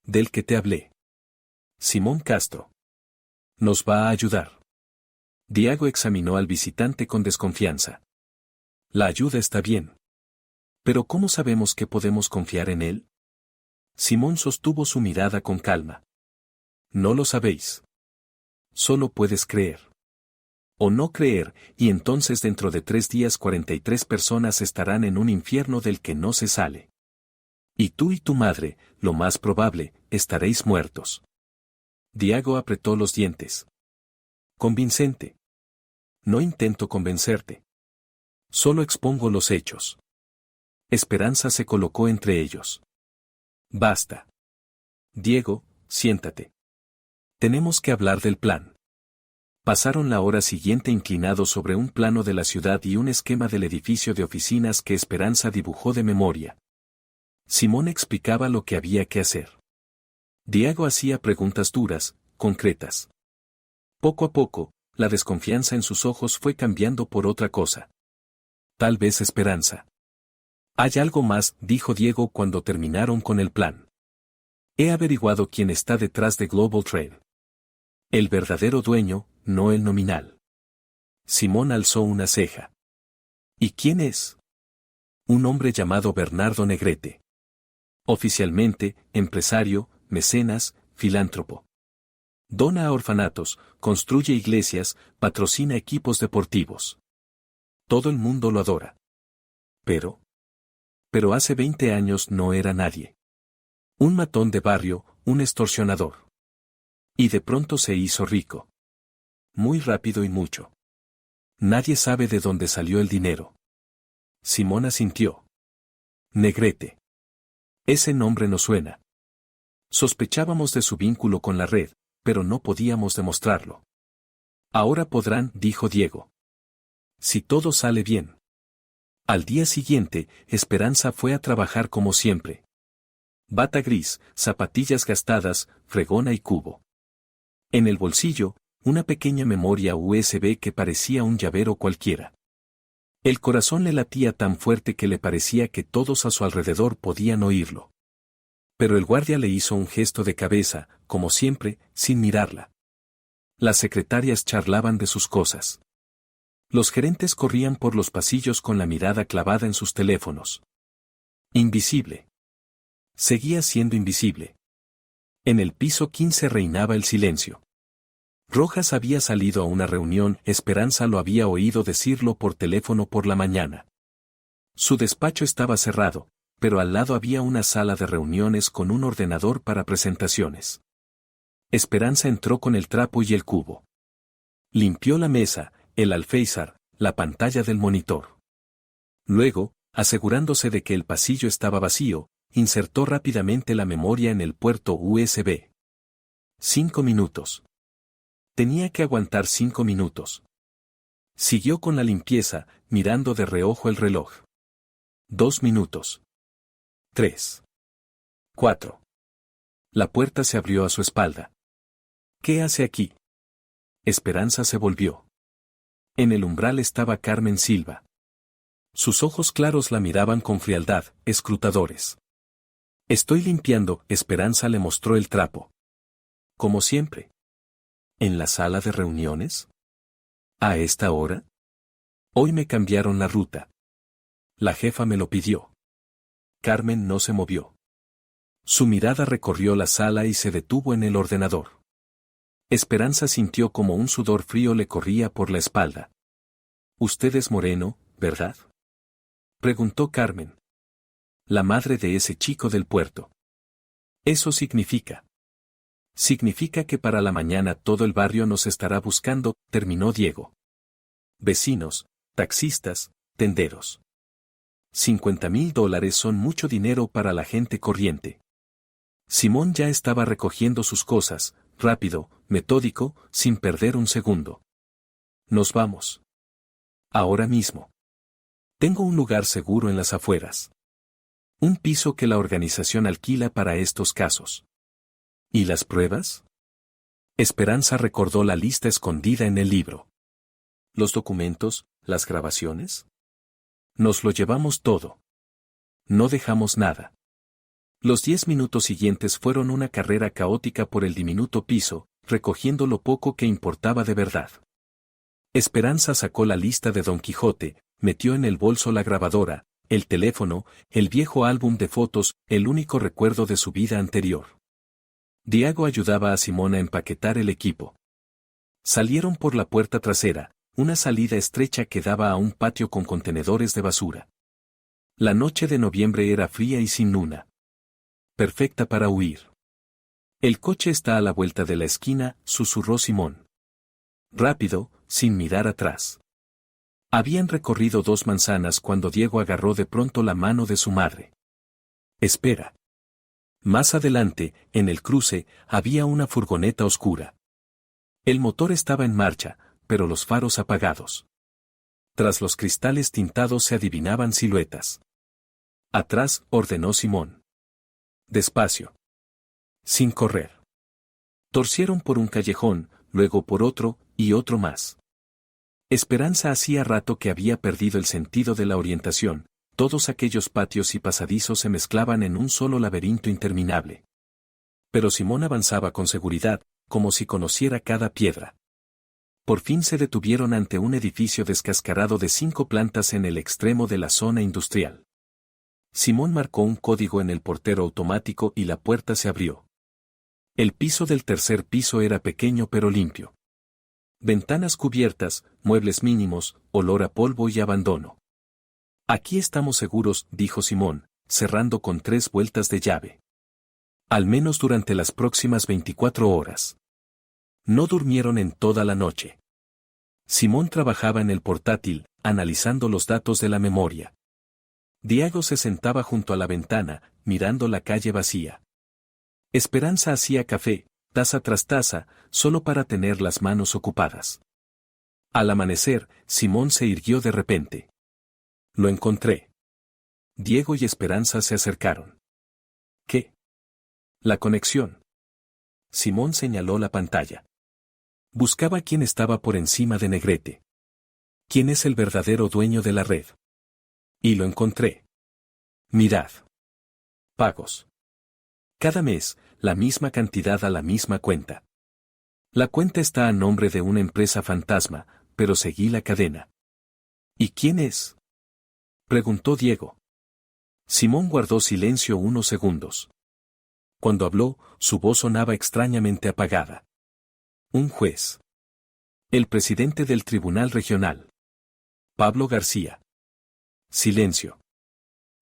Del que te hablé. Simón Castro. Nos va a ayudar. Diego examinó al visitante con desconfianza. La ayuda está bien. Pero ¿cómo sabemos que podemos confiar en él? Simón sostuvo su mirada con calma. No lo sabéis. Solo puedes creer. O no creer, y entonces dentro de 3 días 43 personas estarán en un infierno del que no se sale. Y tú y tu madre, lo más probable, estaréis muertos. Diego apretó los dientes. Convincente. No intento convencerte. Solo expongo los hechos. Esperanza se colocó entre ellos. Basta. Diego, siéntate. Tenemos que hablar del plan. Pasaron la hora siguiente inclinados sobre un plano de la ciudad y un esquema del edificio de oficinas que Esperanza dibujó de memoria. Simón explicaba lo que había que hacer. Diego hacía preguntas duras, concretas. Poco a poco, la desconfianza en sus ojos fue cambiando por otra cosa. Tal vez Esperanza. Hay algo más, dijo Diego cuando terminaron con el plan. He averiguado quién está detrás de Global Trade. El verdadero dueño, no el nominal. Simón alzó una ceja. ¿Y quién es? Un hombre llamado Bernardo Negrete. Oficialmente, empresario, mecenas, filántropo. Dona a orfanatos, construye iglesias, patrocina equipos deportivos. Todo el mundo lo adora. Pero hace 20 años no era nadie. Un matón de barrio, un extorsionador. Y de pronto se hizo rico. Muy rápido y mucho. Nadie sabe de dónde salió el dinero. Simón asintió. Negrete. Ese nombre nos suena. Sospechábamos de su vínculo con la red, pero no podíamos demostrarlo. Ahora podrán, dijo Diego. Si todo sale bien. Al día siguiente, Esperanza fue a trabajar como siempre. Bata gris, zapatillas gastadas, fregona y cubo. En el bolsillo, una pequeña memoria USB que parecía un llavero cualquiera. El corazón le latía tan fuerte que le parecía que todos a su alrededor podían oírlo. Pero el guardia le hizo un gesto de cabeza, como siempre, sin mirarla. Las secretarias charlaban de sus cosas. Los gerentes corrían por los pasillos con la mirada clavada en sus teléfonos. Invisible. Seguía siendo invisible. En el piso 15 reinaba el silencio. Rojas había salido a una reunión, Esperanza lo había oído decirlo por teléfono por la mañana. Su despacho estaba cerrado, pero al lado había una sala de reuniones con un ordenador para presentaciones. Esperanza entró con el trapo y el cubo. Limpió la mesa, el alféizar, la pantalla del monitor. Luego, asegurándose de que el pasillo estaba vacío, insertó rápidamente la memoria en el puerto USB. 5 minutos. Tenía que aguantar 5 minutos. Siguió con la limpieza, mirando de reojo el reloj. 2 minutos. 3. 4. La puerta se abrió a su espalda. ¿Qué hace aquí? Esperanza se volvió. En el umbral estaba Carmen Silva. Sus ojos claros la miraban con frialdad, escrutadores. Estoy limpiando, Esperanza le mostró el trapo. Como siempre. ¿En la sala de reuniones? ¿A esta hora? Hoy me cambiaron la ruta. La jefa me lo pidió. Carmen no se movió. Su mirada recorrió la sala y se detuvo en el ordenador. Esperanza sintió como un sudor frío le corría por la espalda. «Usted es Moreno, ¿verdad?», preguntó Carmen. «La madre de ese chico del puerto». «Eso significa». «Significa que para la mañana todo el barrio nos estará buscando», terminó Diego. «Vecinos, taxistas, tenderos. $50,000 son mucho dinero para la gente corriente». Simón ya estaba recogiendo sus cosas, rápido, metódico, sin perder un segundo. «Nos vamos. Ahora mismo. Tengo un lugar seguro en las afueras. Un piso que la organización alquila para estos casos». ¿Y las pruebas? Esperanza recordó la lista escondida en el libro. ¿Los documentos, las grabaciones? Nos lo llevamos todo. No dejamos nada. Los 10 minutos siguientes fueron una carrera caótica por el diminuto piso, recogiendo lo poco que importaba de verdad. Esperanza sacó la lista de Don Quijote, metió en el bolso la grabadora, el teléfono, el viejo álbum de fotos, el único recuerdo de su vida anterior. Diego ayudaba a Simón a empaquetar el equipo. Salieron por la puerta trasera, una salida estrecha que daba a un patio con contenedores de basura. La noche de noviembre era fría y sin luna. Perfecta para huir. «El coche está a la vuelta de la esquina», susurró Simón. Rápido, sin mirar atrás. Habían recorrido 2 manzanas cuando Diego agarró de pronto la mano de su madre. «Espera». Más adelante, en el cruce, había una furgoneta oscura. El motor estaba en marcha, pero los faros apagados. Tras los cristales tintados se adivinaban siluetas. «Atrás», ordenó Simón. «Despacio. Sin correr». Torcieron por un callejón, luego por otro, y otro más. Esperanza hacía rato que había perdido el sentido de la orientación. Todos aquellos patios y pasadizos se mezclaban en un solo laberinto interminable. Pero Simón avanzaba con seguridad, como si conociera cada piedra. Por fin se detuvieron ante un edificio descascarado de 5 plantas en el extremo de la zona industrial. Simón marcó un código en el portero automático y la puerta se abrió. El piso del tercer piso era pequeño pero limpio. Ventanas cubiertas, muebles mínimos, olor a polvo y abandono. «Aquí estamos seguros», dijo Simón, cerrando con 3 vueltas de llave. «Al menos durante las próximas 24 horas». No durmieron en toda la noche. Simón trabajaba en el portátil, analizando los datos de la memoria. Diego se sentaba junto a la ventana, mirando la calle vacía. Esperanza hacía café, taza tras taza, solo para tener las manos ocupadas. Al amanecer, Simón se irguió de repente. «Lo encontré». Diego y Esperanza se acercaron. «¿Qué?» «La conexión». Simón señaló la pantalla. Buscaba quién estaba por encima de Negrete. ¿Quién es el verdadero dueño de la red? Y lo encontré. Mirad. Pagos. Cada mes, la misma cantidad a la misma cuenta. La cuenta está a nombre de una empresa fantasma, pero seguí la cadena. ¿Y quién es?, preguntó Diego. Simón guardó silencio unos segundos. Cuando habló, su voz sonaba extrañamente apagada. «Un juez. El presidente del Tribunal Regional. Pablo García». Silencio.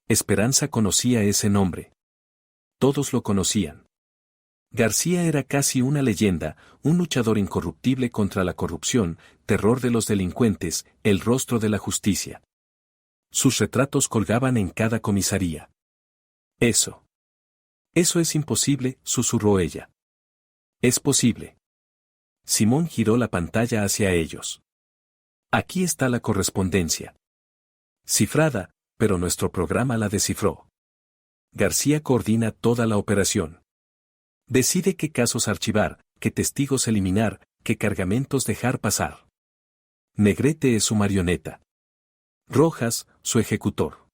Esperanza conocía ese nombre. Todos lo conocían. García era casi una leyenda, un luchador incorruptible contra la corrupción, terror de los delincuentes, el rostro de la justicia. Sus retratos colgaban en cada comisaría. Eso es imposible», susurró ella. Es posible. Simón giró la pantalla hacia ellos. Aquí está la correspondencia. Cifrada, pero nuestro programa la descifró. García coordina toda la operación. Decide qué casos archivar, qué testigos eliminar, qué cargamentos dejar pasar. Negrete es su marioneta. Rojas, su ejecutor.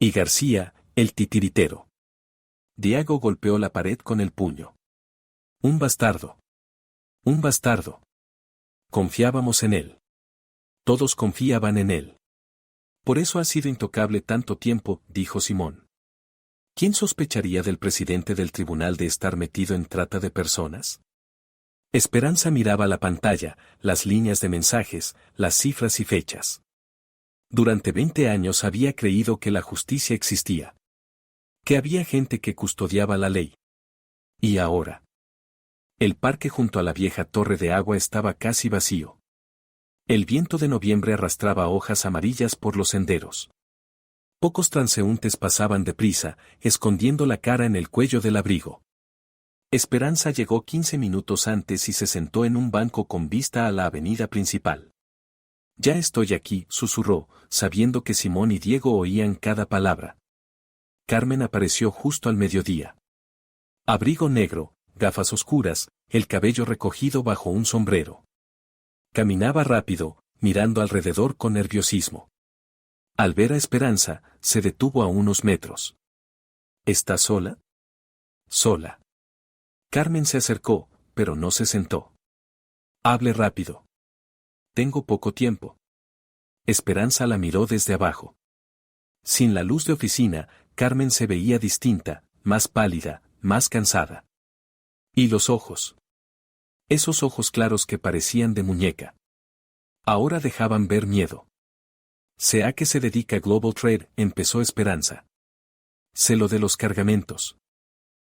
Y García, el titiritero. Diago golpeó la pared con el puño. Un bastardo. Un bastardo. Confiábamos en él. Todos confiaban en él. Por eso ha sido intocable tanto tiempo, dijo Simón. ¿Quién sospecharía del presidente del tribunal de estar metido en trata de personas? Esperanza miraba la pantalla, las líneas de mensajes, las cifras y fechas. Durante 20 años había creído que la justicia existía. Que había gente que custodiaba la ley. Y ahora. El parque junto a la vieja torre de agua estaba casi vacío. El viento de noviembre arrastraba hojas amarillas por los senderos. Pocos transeúntes pasaban deprisa, escondiendo la cara en el cuello del abrigo. Esperanza llegó 15 minutos antes y se sentó en un banco con vista a la avenida principal. Ya estoy aquí, susurró, sabiendo que Simón y Diego oían cada palabra. Carmen apareció justo al mediodía. Abrigo negro, gafas oscuras, el cabello recogido bajo un sombrero. Caminaba rápido, mirando alrededor con nerviosismo. Al ver a Esperanza, se detuvo a unos metros. ¿Está sola? Sola. Carmen se acercó, pero no se sentó. Hable rápido. Tengo poco tiempo. Esperanza la miró desde abajo. Sin la luz de oficina, Carmen se veía distinta, más pálida, más cansada. ¿Y los ojos? Esos ojos claros que parecían de muñeca. Ahora dejaban ver miedo. Sé a qué se dedica Global Trade, empezó Esperanza. Sé lo de los cargamentos.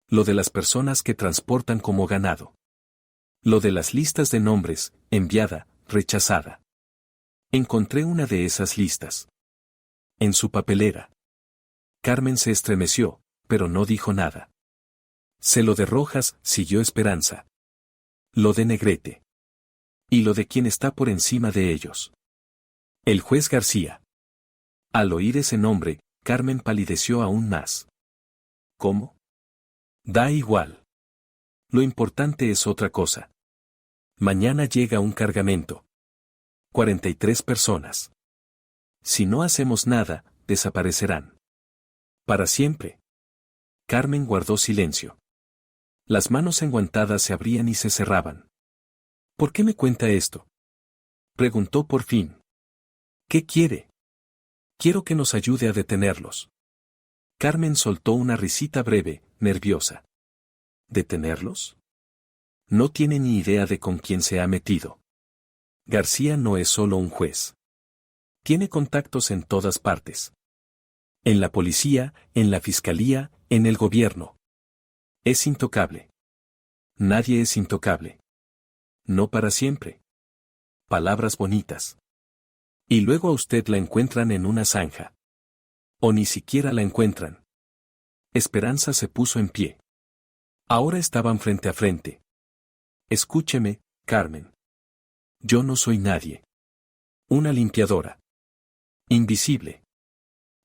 Lo de las personas que transportan como ganado. Lo de las listas de nombres, enviada, rechazada. Encontré una de esas listas. En su papelera. Carmen se estremeció, pero no dijo nada. Sé lo de Rojas, siguió Esperanza. Lo de Negrete. Y lo de quien está por encima de ellos. El juez García. Al oír ese nombre, Carmen palideció aún más. ¿Cómo? Da igual. Lo importante es otra cosa. Mañana llega un cargamento. 43 personas. Si no hacemos nada, desaparecerán. Para siempre. Carmen guardó silencio. Las manos enguantadas se abrían y se cerraban. ¿Por qué me cuenta esto? Preguntó por fin. ¿Qué quiere? Quiero que nos ayude a detenerlos. Carmen soltó una risita breve, nerviosa. ¿Detenerlos? No tiene ni idea de con quién se ha metido. García no es solo un juez. Tiene contactos en todas partes. En la policía, en la fiscalía, en el gobierno. Es intocable. Nadie es intocable. No para siempre. Palabras bonitas. Y luego a usted la encuentran en una zanja. O ni siquiera la encuentran. Esperanza se puso en pie. Ahora estaban frente a frente. Escúcheme, Carmen. Yo no soy nadie. Una limpiadora. Invisible.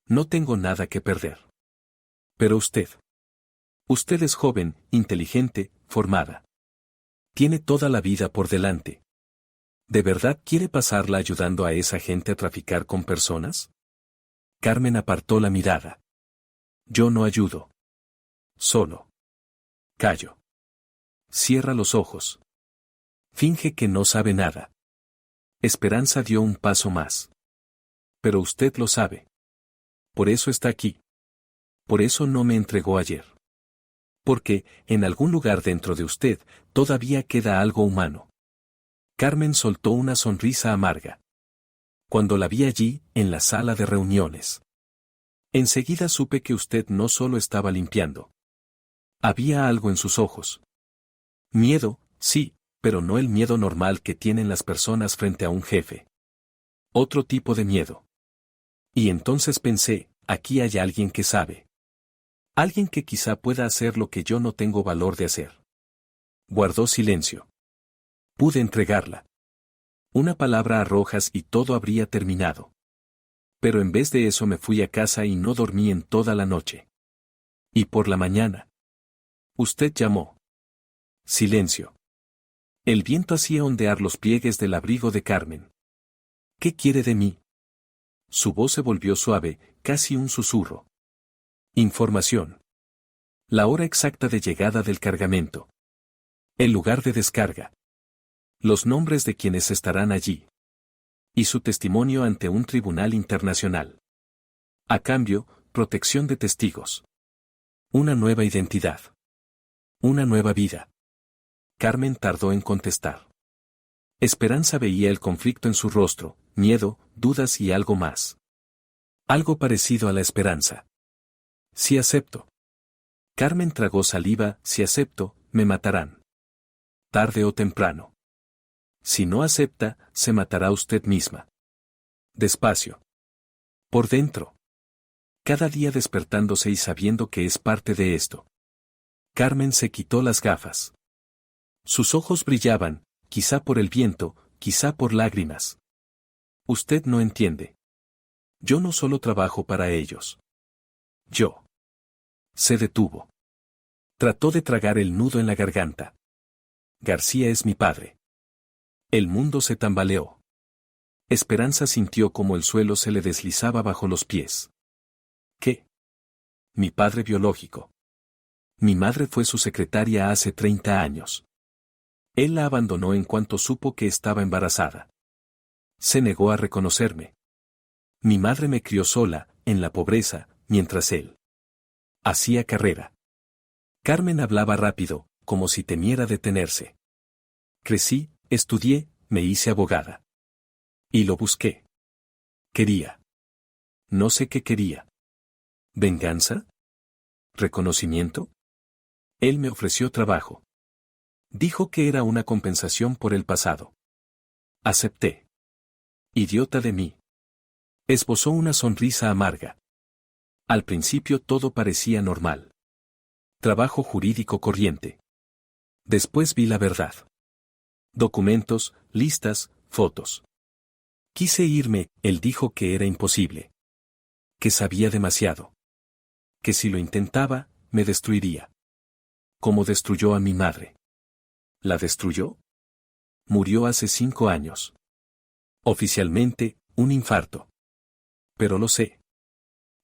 No tengo nada que perder. Pero usted. Usted es joven, inteligente, formada. Tiene toda la vida por delante. ¿De verdad quiere pasarla ayudando a esa gente a traficar con personas? Carmen apartó la mirada. Yo no ayudo. Solo. Callo. Cierra los ojos. Finge que no sabe nada. Esperanza dio un paso más. Pero usted lo sabe. Por eso está aquí. Por eso no me entregó ayer. Porque, en algún lugar dentro de usted, todavía queda algo humano. Carmen soltó una sonrisa amarga. Cuando la vi allí, en la sala de reuniones. Enseguida supe que usted no solo estaba limpiando. Había algo en sus ojos. Miedo, sí, pero no el miedo normal que tienen las personas frente a un jefe. Otro tipo de miedo. Y entonces pensé, aquí hay alguien que sabe. Alguien que quizá pueda hacer lo que yo no tengo valor de hacer. Guardó silencio. Pude entregarla. Una palabra a Rojas y todo habría terminado. Pero en vez de eso me fui a casa y no dormí en toda la noche. Y por la mañana. Usted llamó. Silencio. El viento hacía ondear los pliegues del abrigo de Carmen. ¿Qué quiere de mí? Su voz se volvió suave, casi un susurro. Información. La hora exacta de llegada del cargamento. El lugar de descarga. Los nombres de quienes estarán allí. Y su testimonio ante un tribunal internacional. A cambio, protección de testigos. Una nueva identidad. Una nueva vida. Carmen tardó en contestar. Esperanza veía el conflicto en su rostro, miedo, dudas y algo más. Algo parecido a la esperanza. Sí acepto. Carmen tragó saliva, si acepto, me matarán. Tarde o temprano. Si no acepta, se matará usted misma. Despacio. Por dentro. Cada día despertándose y sabiendo que es parte de esto. Carmen se quitó las gafas. Sus ojos brillaban, quizá por el viento, quizá por lágrimas. Usted no entiende. Yo no solo trabajo para ellos. Yo. Se detuvo. Trató de tragar el nudo en la garganta. García es mi padre. El mundo se tambaleó. Esperanza sintió como el suelo se le deslizaba bajo los pies. ¿Qué? Mi padre biológico. Mi madre fue su secretaria hace 30 años. Él la abandonó en cuanto supo que estaba embarazada. Se negó a reconocerme. Mi madre me crió sola, en la pobreza, mientras él hacía carrera. Carmen hablaba rápido, como si temiera detenerse. Crecí, estudié, me hice abogada. Y lo busqué. Quería. No sé qué quería. ¿Venganza? ¿Reconocimiento? Él me ofreció trabajo. Dijo que era una compensación por el pasado. Acepté. Idiota de mí. Esbozó una sonrisa amarga. Al principio todo parecía normal. Trabajo jurídico corriente. Después vi la verdad. Documentos, listas, fotos. Quise irme, él dijo que era imposible. Que sabía demasiado. Que si lo intentaba, me destruiría. Como destruyó a mi madre. ¿La destruyó? Murió hace 5 años. Oficialmente, un infarto. Pero lo sé.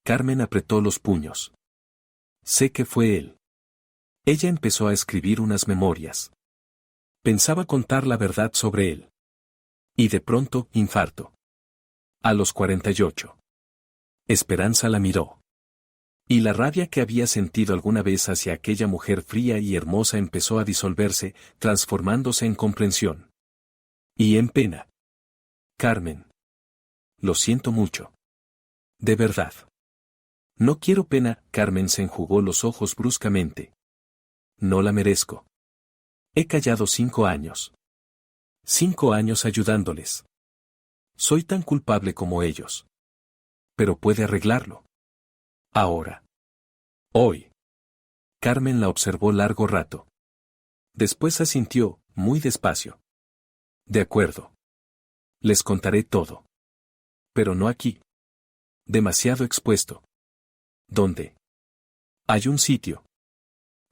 Carmen apretó los puños. Sé que fue él. Ella empezó a escribir unas memorias. Pensaba contar la verdad sobre él. Y de pronto, infarto. A los 48. Esperanza la miró. Y la rabia que había sentido alguna vez hacia aquella mujer fría y hermosa empezó a disolverse, transformándose en comprensión. Y en pena. Carmen. Lo siento mucho. De verdad. No quiero pena, Carmen se enjugó los ojos bruscamente. No la merezco. He callado 5 años. 5 años ayudándoles. Soy tan culpable como ellos. Pero puede arreglarlo. Ahora. Hoy. Carmen la observó largo rato. Después asintió, muy despacio. De acuerdo. Les contaré todo. Pero no aquí. Demasiado expuesto. ¿Dónde? Hay un sitio.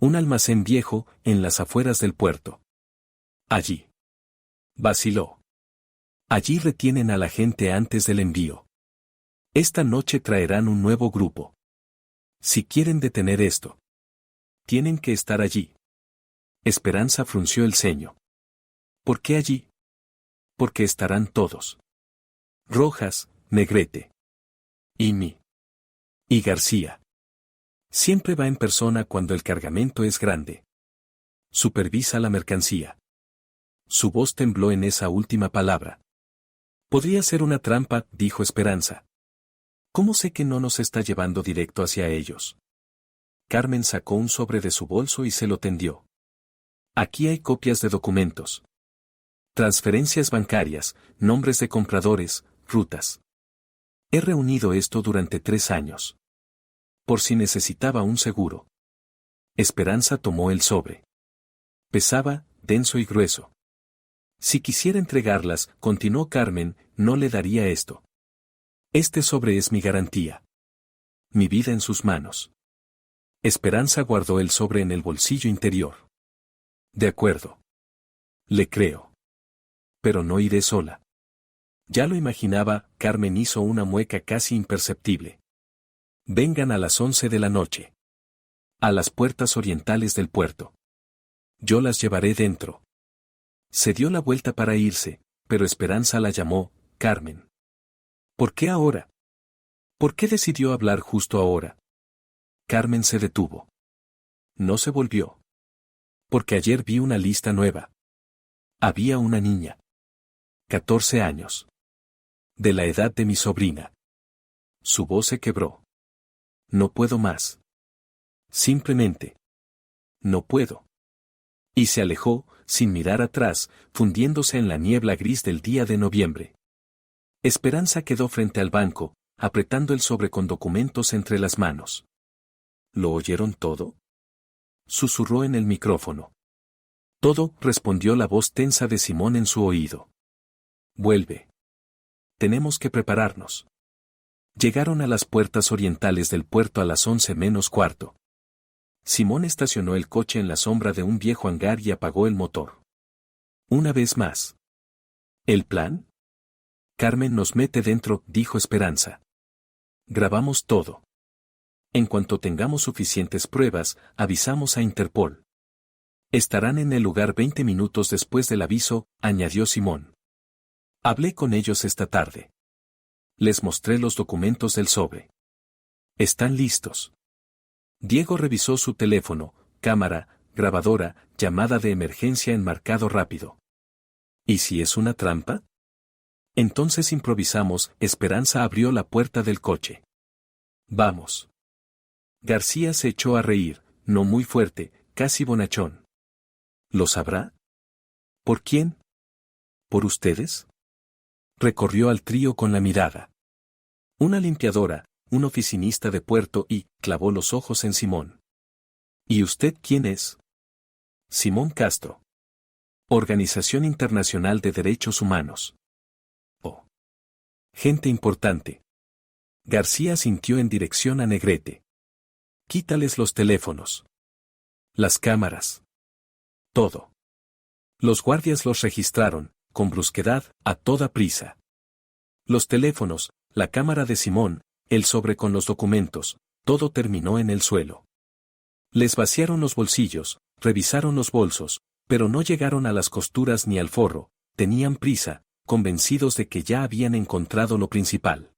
Un almacén viejo, en las afueras del puerto. Allí. Vaciló. Allí retienen a la gente antes del envío. Esta noche traerán un nuevo grupo. Si quieren detener esto, tienen que estar allí. Esperanza frunció el ceño. ¿Por qué allí? Porque estarán todos. Rojas, Negrete. Y mí. Y García. Siempre va en persona cuando el cargamento es grande. Supervisa la mercancía. Su voz tembló en esa última palabra. Podría ser una trampa, dijo Esperanza. ¿Cómo sé que no nos está llevando directo hacia ellos? Carmen sacó un sobre de su bolso y se lo tendió. Aquí hay copias de documentos. Transferencias bancarias, nombres de compradores, rutas. He reunido esto durante 3 años. Por si necesitaba un seguro. Esperanza tomó el sobre. Pesaba, denso y grueso. Si quisiera entregarlas, continuó Carmen, no le daría esto. Este sobre es mi garantía. Mi vida en sus manos. Esperanza guardó el sobre en el bolsillo interior. De acuerdo. Le creo. Pero no iré sola. Ya lo imaginaba, Carmen hizo una mueca casi imperceptible. Vengan a las 11 de la noche. A las puertas orientales del puerto. Yo las llevaré dentro. Se dio la vuelta para irse, pero Esperanza la llamó, Carmen. ¿Por qué ahora? ¿Por qué decidió hablar justo ahora? Carmen se detuvo. No se volvió. Porque ayer vi una lista nueva. Había una niña. 14 años. De la edad de mi sobrina. Su voz se quebró. No puedo más. Simplemente. No puedo. Y se alejó, sin mirar atrás, fundiéndose en la niebla gris del día de noviembre. Esperanza quedó frente al banco, apretando el sobre con documentos entre las manos. ¿Lo oyeron todo? Susurró en el micrófono. Todo, respondió la voz tensa de Simón en su oído. Vuelve. Tenemos que prepararnos. Llegaron a las puertas orientales del puerto a las 11 menos cuarto. Simón estacionó el coche en la sombra de un viejo hangar y apagó el motor. Una vez más. ¿El plan? Carmen nos mete dentro, dijo Esperanza. Grabamos todo. En cuanto tengamos suficientes pruebas, avisamos a Interpol. Estarán en el lugar 20 minutos después del aviso, añadió Simón. Hablé con ellos esta tarde. Les mostré los documentos del sobre. Están listos. Diego revisó su teléfono, cámara, grabadora, llamada de emergencia en marcado rápido. ¿Y si es una trampa? Entonces improvisamos, Esperanza abrió la puerta del coche. Vamos. García se echó a reír, no muy fuerte, casi bonachón. ¿Lo sabrá? ¿Por quién? ¿Por ustedes? Recorrió al trío con la mirada. Una limpiadora, un oficinista de puerto y, clavó los ojos en Simón. ¿Y usted quién es? Simón Castro. Organización Internacional de Derechos Humanos. Oh. Gente importante. García sintió en dirección a Negrete. Quítales los teléfonos. Las cámaras. Todo. Los guardias los registraron, con brusquedad, a toda prisa. Los teléfonos, la cámara de Simón, el sobre con los documentos, todo terminó en el suelo. Les vaciaron los bolsillos, revisaron los bolsos, pero no llegaron a las costuras ni al forro, tenían prisa, convencidos de que ya habían encontrado lo principal.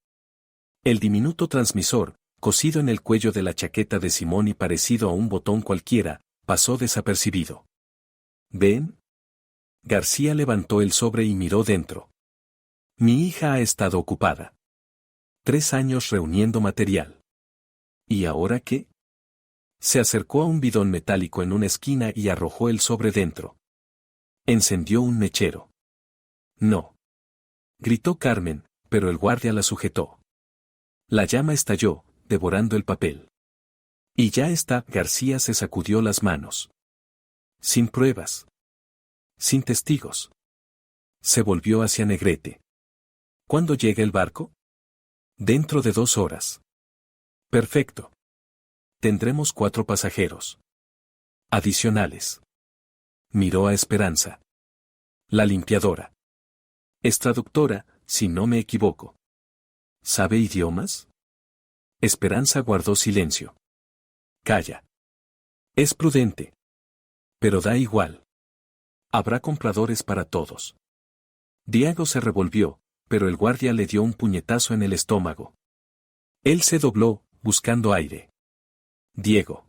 El diminuto transmisor, cosido en el cuello de la chaqueta de Simón y parecido a un botón cualquiera, pasó desapercibido. ¿Ven? García levantó el sobre y miró dentro. Mi hija ha estado ocupada. 3 años reuniendo material. ¿Y ahora qué? Se acercó a un bidón metálico en una esquina y arrojó el sobre dentro. Encendió un mechero. No. Gritó Carmen, pero el guardia la sujetó. La llama estalló, devorando el papel. Y ya está, García se sacudió las manos. Sin pruebas. Sin testigos. Se volvió hacia Negrete. ¿Cuándo llega el barco? Dentro de 2 horas. Perfecto. Tendremos 4 pasajeros adicionales. Miró a Esperanza. La limpiadora. Es traductora, si no me equivoco. ¿Sabe idiomas? Esperanza guardó silencio. Calla. Es prudente. Pero da igual. Habrá compradores para todos. Diego se revolvió, pero el guardia le dio un puñetazo en el estómago. Él se dobló, buscando aire. Diego.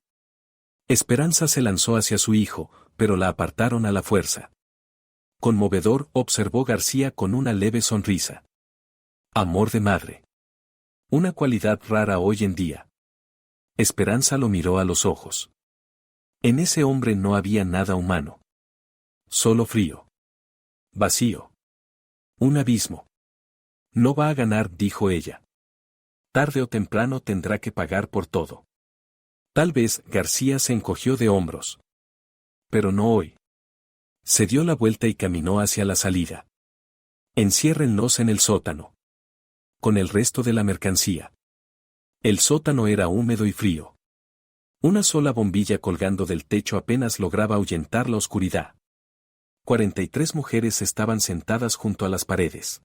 Esperanza se lanzó hacia su hijo, pero la apartaron a la fuerza. Conmovedor, observó García con una leve sonrisa. Amor de madre. Una cualidad rara hoy en día. Esperanza lo miró a los ojos. En ese hombre no había nada humano. Solo frío. Vacío. Un abismo. No va a ganar, dijo ella. Tarde o temprano tendrá que pagar por todo. Tal vez, García se encogió de hombros. Pero no hoy. Se dio la vuelta y caminó hacia la salida. Enciérrenlos en el sótano. Con el resto de la mercancía. El sótano era húmedo y frío. Una sola bombilla colgando del techo apenas lograba ahuyentar la oscuridad. 43 mujeres estaban sentadas junto a las paredes.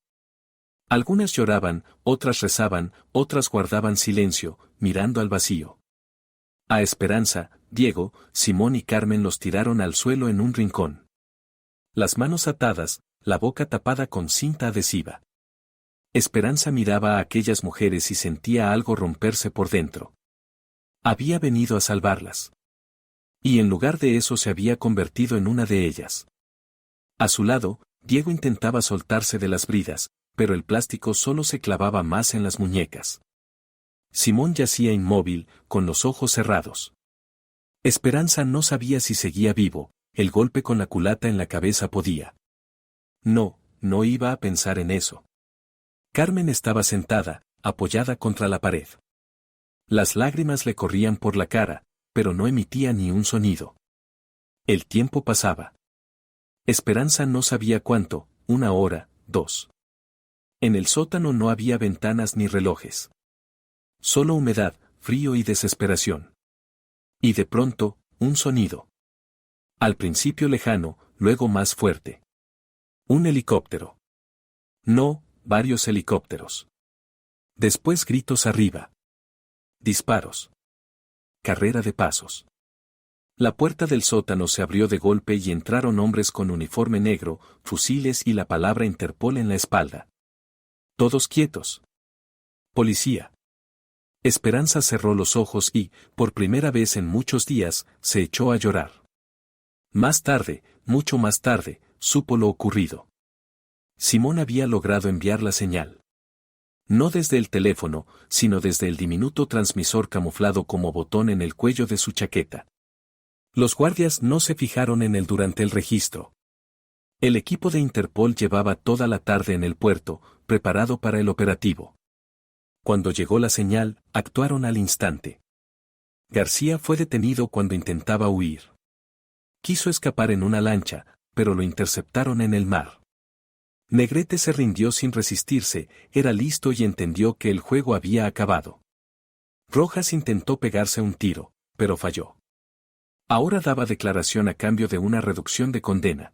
Algunas lloraban, otras rezaban, otras guardaban silencio, mirando al vacío. A Esperanza, Diego, Simón y Carmen los tiraron al suelo en un rincón. Las manos atadas, la boca tapada con cinta adhesiva. Esperanza miraba a aquellas mujeres y sentía algo romperse por dentro. Había venido a salvarlas. Y en lugar de eso se había convertido en una de ellas. A su lado, Diego intentaba soltarse de las bridas, pero el plástico solo se clavaba más en las muñecas. Simón yacía inmóvil, con los ojos cerrados. Esperanza no sabía si seguía vivo, el golpe con la culata en la cabeza podía. No iba a pensar en eso. Carmen estaba sentada, apoyada contra la pared. Las lágrimas le corrían por la cara, pero no emitía ni un sonido. El tiempo pasaba. Esperanza no sabía cuánto, 1 hora, 2. En el sótano no había ventanas ni relojes. Solo humedad, frío y desesperación. Y de pronto, un sonido. Al principio lejano, luego más fuerte. Un helicóptero. No, varios helicópteros. Después gritos arriba. Disparos. Carrera de pasos. La puerta del sótano se abrió de golpe y entraron hombres con uniforme negro, fusiles y la palabra Interpol en la espalda. Todos quietos. Policía. Esperanza cerró los ojos y, por primera vez en muchos días, se echó a llorar. Más tarde, mucho más tarde, supo lo ocurrido. Simón había logrado enviar la señal. No desde el teléfono, sino desde el diminuto transmisor camuflado como botón en el cuello de su chaqueta. Los guardias no se fijaron en él durante el registro. El equipo de Interpol llevaba toda la tarde en el puerto, preparado para el operativo. Cuando llegó la señal, actuaron al instante. García fue detenido cuando intentaba huir. Quiso escapar en una lancha, pero lo interceptaron en el mar. Negrete se rindió sin resistirse, era listo y entendió que el juego había acabado. Rojas intentó pegarse un tiro, pero falló. Ahora daba declaración a cambio de una reducción de condena.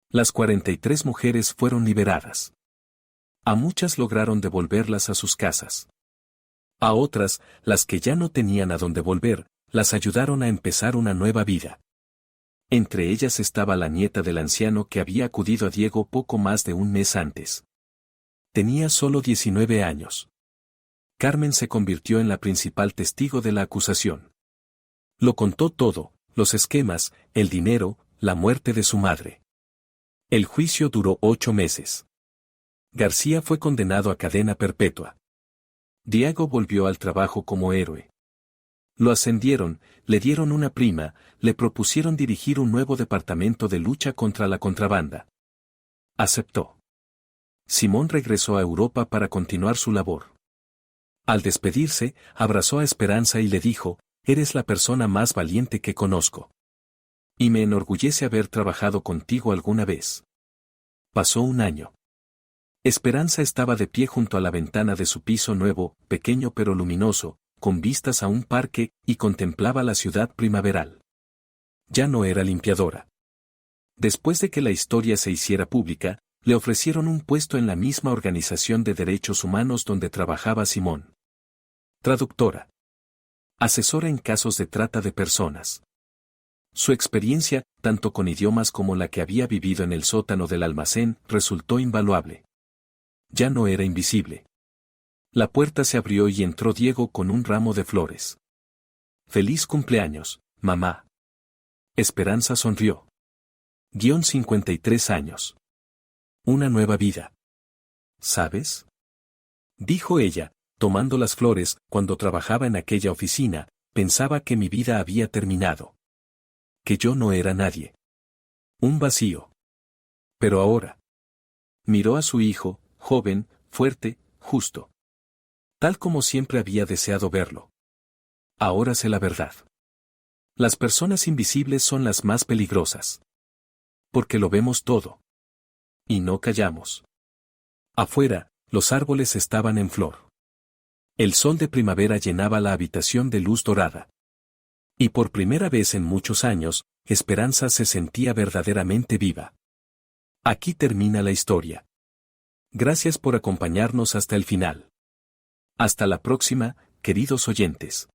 Las 43 mujeres fueron liberadas. A muchas lograron devolverlas a sus casas. A otras, las que ya no tenían a dónde volver, las ayudaron a empezar una nueva vida. Entre ellas estaba la nieta del anciano que había acudido a Diego poco más de un mes antes. Tenía solo 19 años. Carmen se convirtió en la principal testigo de la acusación. Lo contó todo, los esquemas, el dinero, la muerte de su madre. El juicio duró 8 meses. García fue condenado a cadena perpetua. Diego volvió al trabajo como héroe. Lo ascendieron, le dieron una prima, le propusieron dirigir un nuevo departamento de lucha contra la contrabanda. Aceptó. Simón regresó a Europa para continuar su labor. Al despedirse, abrazó a Esperanza y le dijo, «Eres la persona más valiente que conozco. Y me enorgullece haber trabajado contigo alguna vez». Pasó un año. Esperanza estaba de pie junto a la ventana de su piso nuevo, pequeño pero luminoso, con vistas a un parque, y contemplaba la ciudad primaveral. Ya no era limpiadora. Después de que la historia se hiciera pública, le ofrecieron un puesto en la misma organización de derechos humanos donde trabajaba Simón. Traductora. Asesora en casos de trata de personas. Su experiencia, tanto con idiomas como la que había vivido en el sótano del almacén, resultó invaluable. Ya no era invisible. La puerta se abrió y entró Diego con un ramo de flores. «Feliz cumpleaños, mamá». Esperanza sonrió. 53 años. Una nueva vida. ¿Sabes?, dijo ella, tomando las flores, cuando trabajaba en aquella oficina, pensaba que mi vida había terminado. Que yo no era nadie. Un vacío. Pero ahora. Miró a su hijo, joven, fuerte, justo. Tal como siempre había deseado verlo. Ahora sé la verdad. Las personas invisibles son las más peligrosas. porque lo vemos todo. Y no callamos. Afuera, los árboles estaban en flor. El sol de primavera llenaba la habitación de luz dorada. Y por primera vez en muchos años, Esperanza se sentía verdaderamente viva. Aquí termina la historia. Gracias por acompañarnos hasta el final. Hasta la próxima, queridos oyentes.